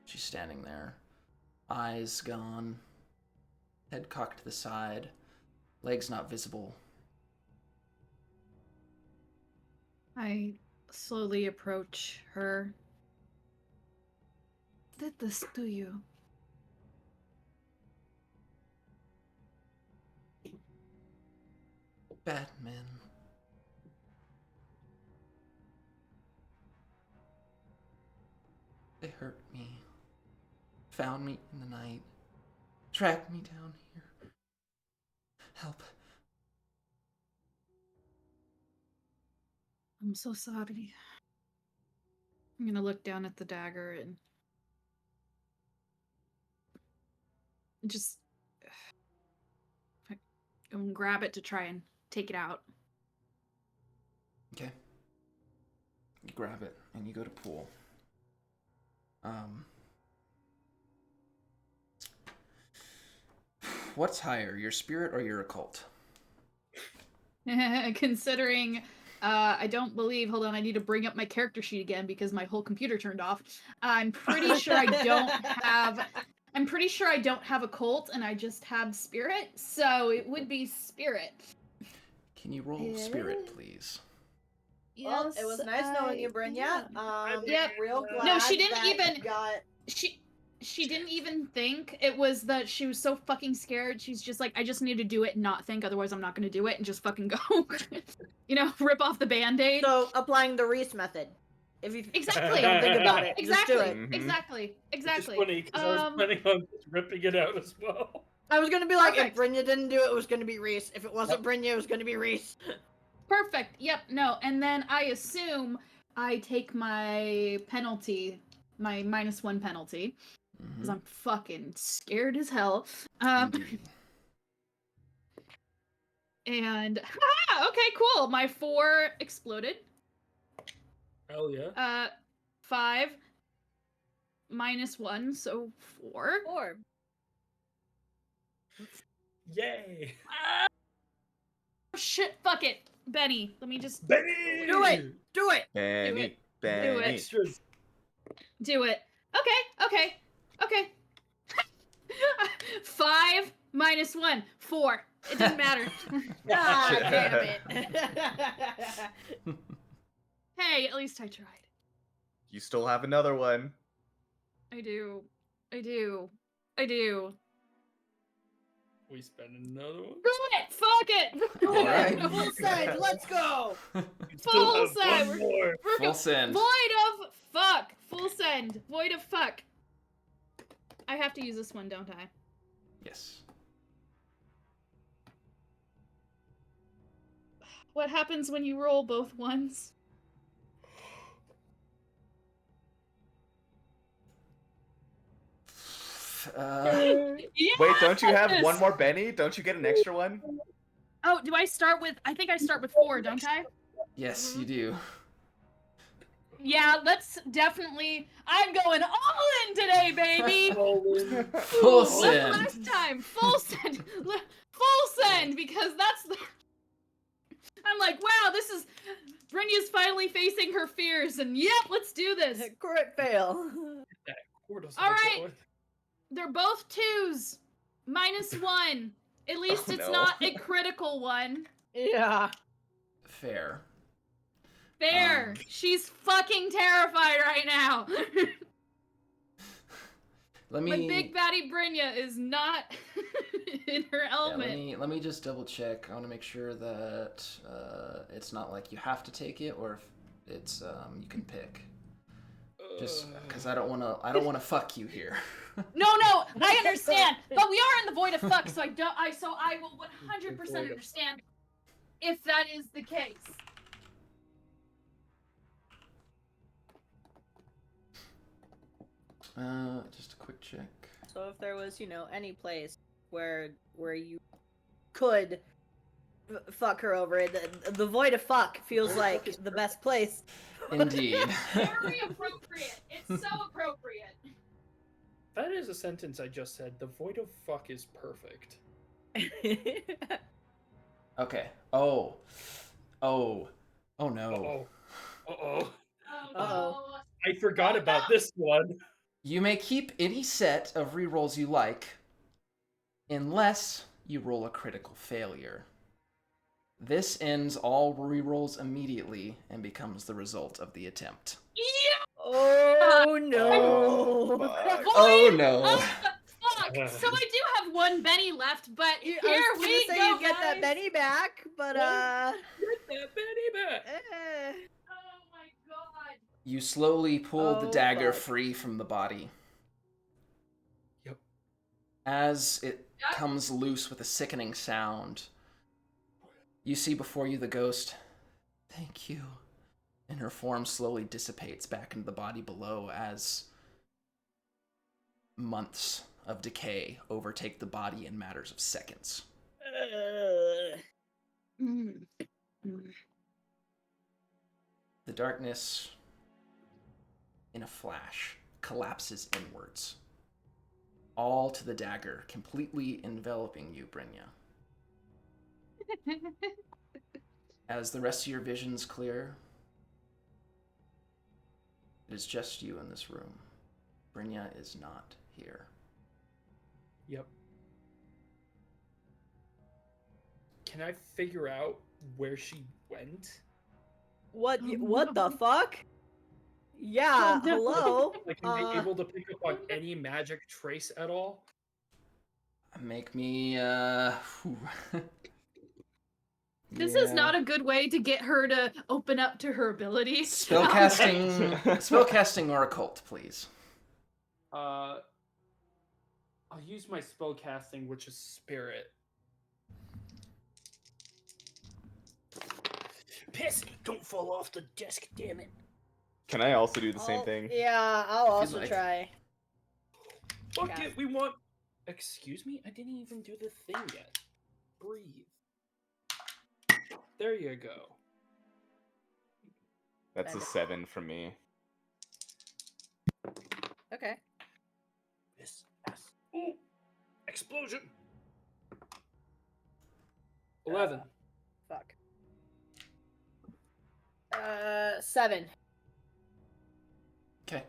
She's standing there, eyes gone, head cocked to the side, legs not visible. I slowly approach her. Did this to you? Bad men. They hurt me, found me in the night, tracked me down here. Help. I'm so sorry. I'm gonna look down at the dagger and just grab it to try and take it out. Okay. You grab it and you go to pull. What's higher, your spirit or your occult? Considering I don't believe, hold on, I need to bring up my character sheet again because my whole computer turned off. I'm pretty sure I don't have occult and I just have spirit, so it would be spirit. Can you roll spirit, please? Well, it was nice knowing you, Brynja. Yep. Real glad No, she didn't that even- you got... She didn't even think. It was that she was so fucking scared. She's just like, I just need to do it and not think, otherwise I'm not gonna do it, and just fucking go. You know, rip off the band-aid. So, applying the Reese method. If you Exactly. don't think about it, Exactly. just do it. Mhm. Exactly. Exactly. It's funny because I was planning on just ripping it out as well. I was gonna be like, Perfect. if Brynja didn't do it, it was gonna be Reese. If it wasn't Brynja, it was gonna be Reese. Perfect. Yep. No. And then I assume I take my penalty, my -1 penalty, because I'm fucking scared as hell. Indeed. And okay, cool. My 4 exploded. Hell yeah. 5 minus 1, so 4. 4. Yay! Oh, shit, fuck it. Benny, let me just Benny! Do it! Do it! Benny. Do it. Extras. do it. Okay. 5 minus 1, 4. It didn't matter. Ah, damn it. Hey, at least I tried. You still have another one. I do. We spend another one. Do it! Fuck it! All right. Full send, let's go! Full have send! one more. Full send. Void of fuck! Full send! Void of fuck! I have to use this one, don't I? Yes. What happens when you roll both ones? Yeah! Wait, don't you have one more Benny? Don't you get an extra one? Oh, do I start with... I think I start with 4, don't I? Yes, you do. Yeah, let's definitely... I'm going all in today, baby! Full Like send. last time, full send! Full send, because that's the... I'm like, wow, this is... Brynja's finally facing her fears, and yep, let's do this! Crit fail. All right. They're both 2s. Minus 1. At least Oh, it's no. not a critical one. Yeah. Fair. There. She's fucking terrified right now. Let My me. big baddie Brynja is not in her Yeah, element. let me just double check. I want to make sure that it's not like you have to take it, or if it's you can pick. Just because I don't want to fuck you here. No, I understand. But we are in the void of fuck, so I will 100% understand if that is the case. Just a quick check. So if there was, any place where you could fuck her over, the void of fuck feels like the best place. Indeed. Very appropriate. It's so appropriate. That is a sentence I just said. The void of fuck is perfect. Okay. Oh no. Uh-oh. Uh-oh. Uh-oh. I forgot about this one. You may keep any set of rerolls you like, unless you roll a critical failure. This ends all rerolls immediately and becomes the result of the attempt. Oh no! fuck. Oh no! Fuck! So I do have one Benny left, but here I was gonna we say go, you get that guys. Benny back, but Get that Benny back. Oh my god. You slowly pull the Oh, dagger fuck. free from the body. Yep. As it comes loose with a sickening sound, you see before you the ghost. Thank you. And her form slowly dissipates back into the body below as months of decay overtake the body in matters of seconds. The darkness, in a flash, collapses inwards, all to the dagger, completely enveloping you, Brynja. As the rest of your visions clear, it is just you in this room. Brynja is not here. Yep. Can I figure out where she went? What Oh, no. the fuck? Yeah, Oh, no. hello? Like, am I able to pick up on any magic trace at all? Make me, This is not a good way to get her to open up to her abilities. Spellcasting or occult, please. I'll use my spell casting, which is spirit. Piss! Don't fall off the desk, damn it. Can I also do the same I'll- thing? Yeah, I'll also like. try. Fuck Cast. it, we want. Excuse me? I didn't even do the thing yet. Breathe. There you go. That's a 7 from me. Okay. Yes. Ooh! Explosion! 11. Fuck. 7. Okay.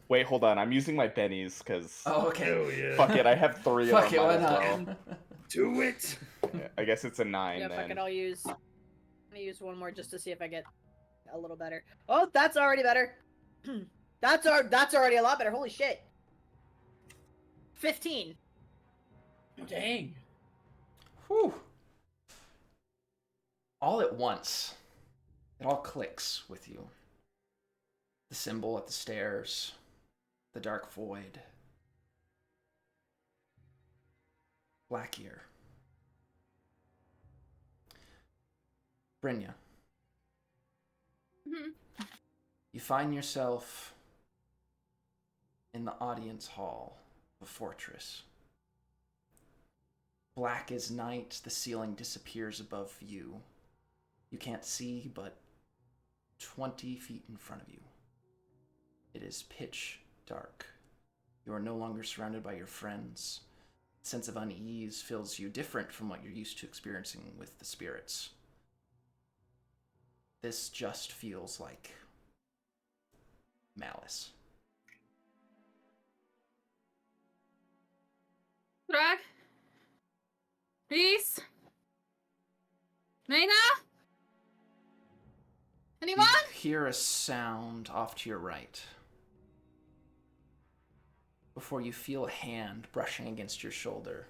Wait, hold on. I'm using my bennies because Oh, okay. Hell yeah. fuck it. I have 3 Fuck of it, them why as not? well. Do it! Yeah, I guess it's a 9 Yeah, fuck then. it, I'll use one more just to see if I get a little better. Oh, that's already better. that's already a lot better. Holy shit. 15. Dang. Whew. All at once, it all clicks with you. The symbol at the stairs, the dark void, Black Ear. Brynja, Mhm. you find yourself in the audience hall of a fortress. Black as night, the ceiling disappears above you. You can't see but 20 feet in front of you. It is pitch dark. You are no longer surrounded by your friends. A sense of unease fills you, different from what you're used to experiencing with the spirits. This just feels like malice. Drag? Reese? Reyna? Anyone? You hear a sound off to your right before you feel a hand brushing against your shoulder.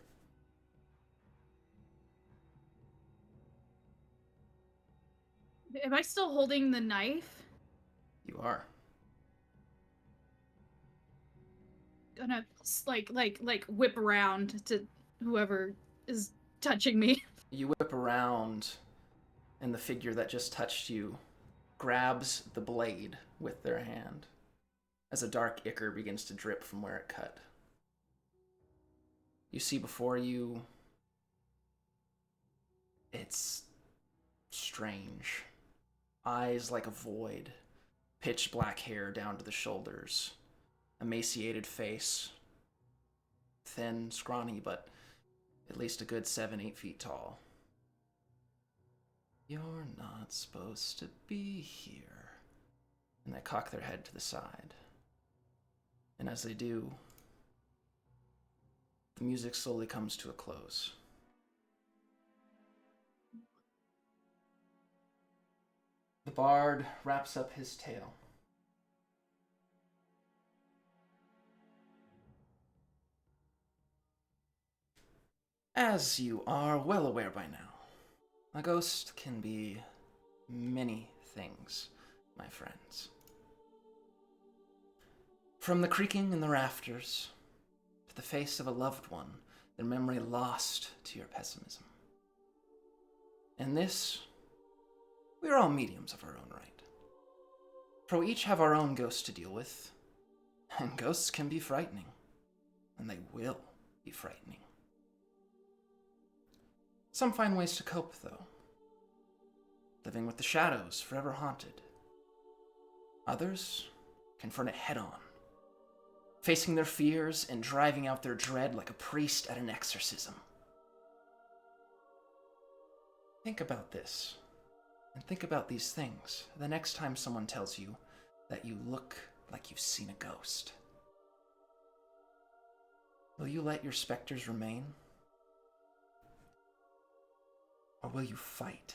Am I still holding the knife? You are. Gonna like whip around to whoever is touching me. You whip around, and the figure that just touched you grabs the blade with their hand as a dark ichor begins to drip from where it cut. You see before you, it's strange. Eyes like a void, pitch black hair down to the shoulders, emaciated face, thin, scrawny, but at least a good 7-8 feet tall. You're not supposed to be here. And they cock their head to the side. And as they do, the music slowly comes to a close. The bard wraps up his tale. As you are well aware by now, a ghost can be many things, my friends. From the creaking in the rafters, to the face of a loved one, their memory lost to your pessimism. In this, we are all mediums of our own right. For we each have our own ghosts to deal with, and ghosts can be frightening, and they will be frightening. Some find ways to cope, though. Living with the shadows, forever haunted. Others confront it head-on, facing their fears and driving out their dread like a priest at an exorcism. Think about this, and think about these things the next time someone tells you that you look like you've seen a ghost. Will you let your specters remain? Or will you fight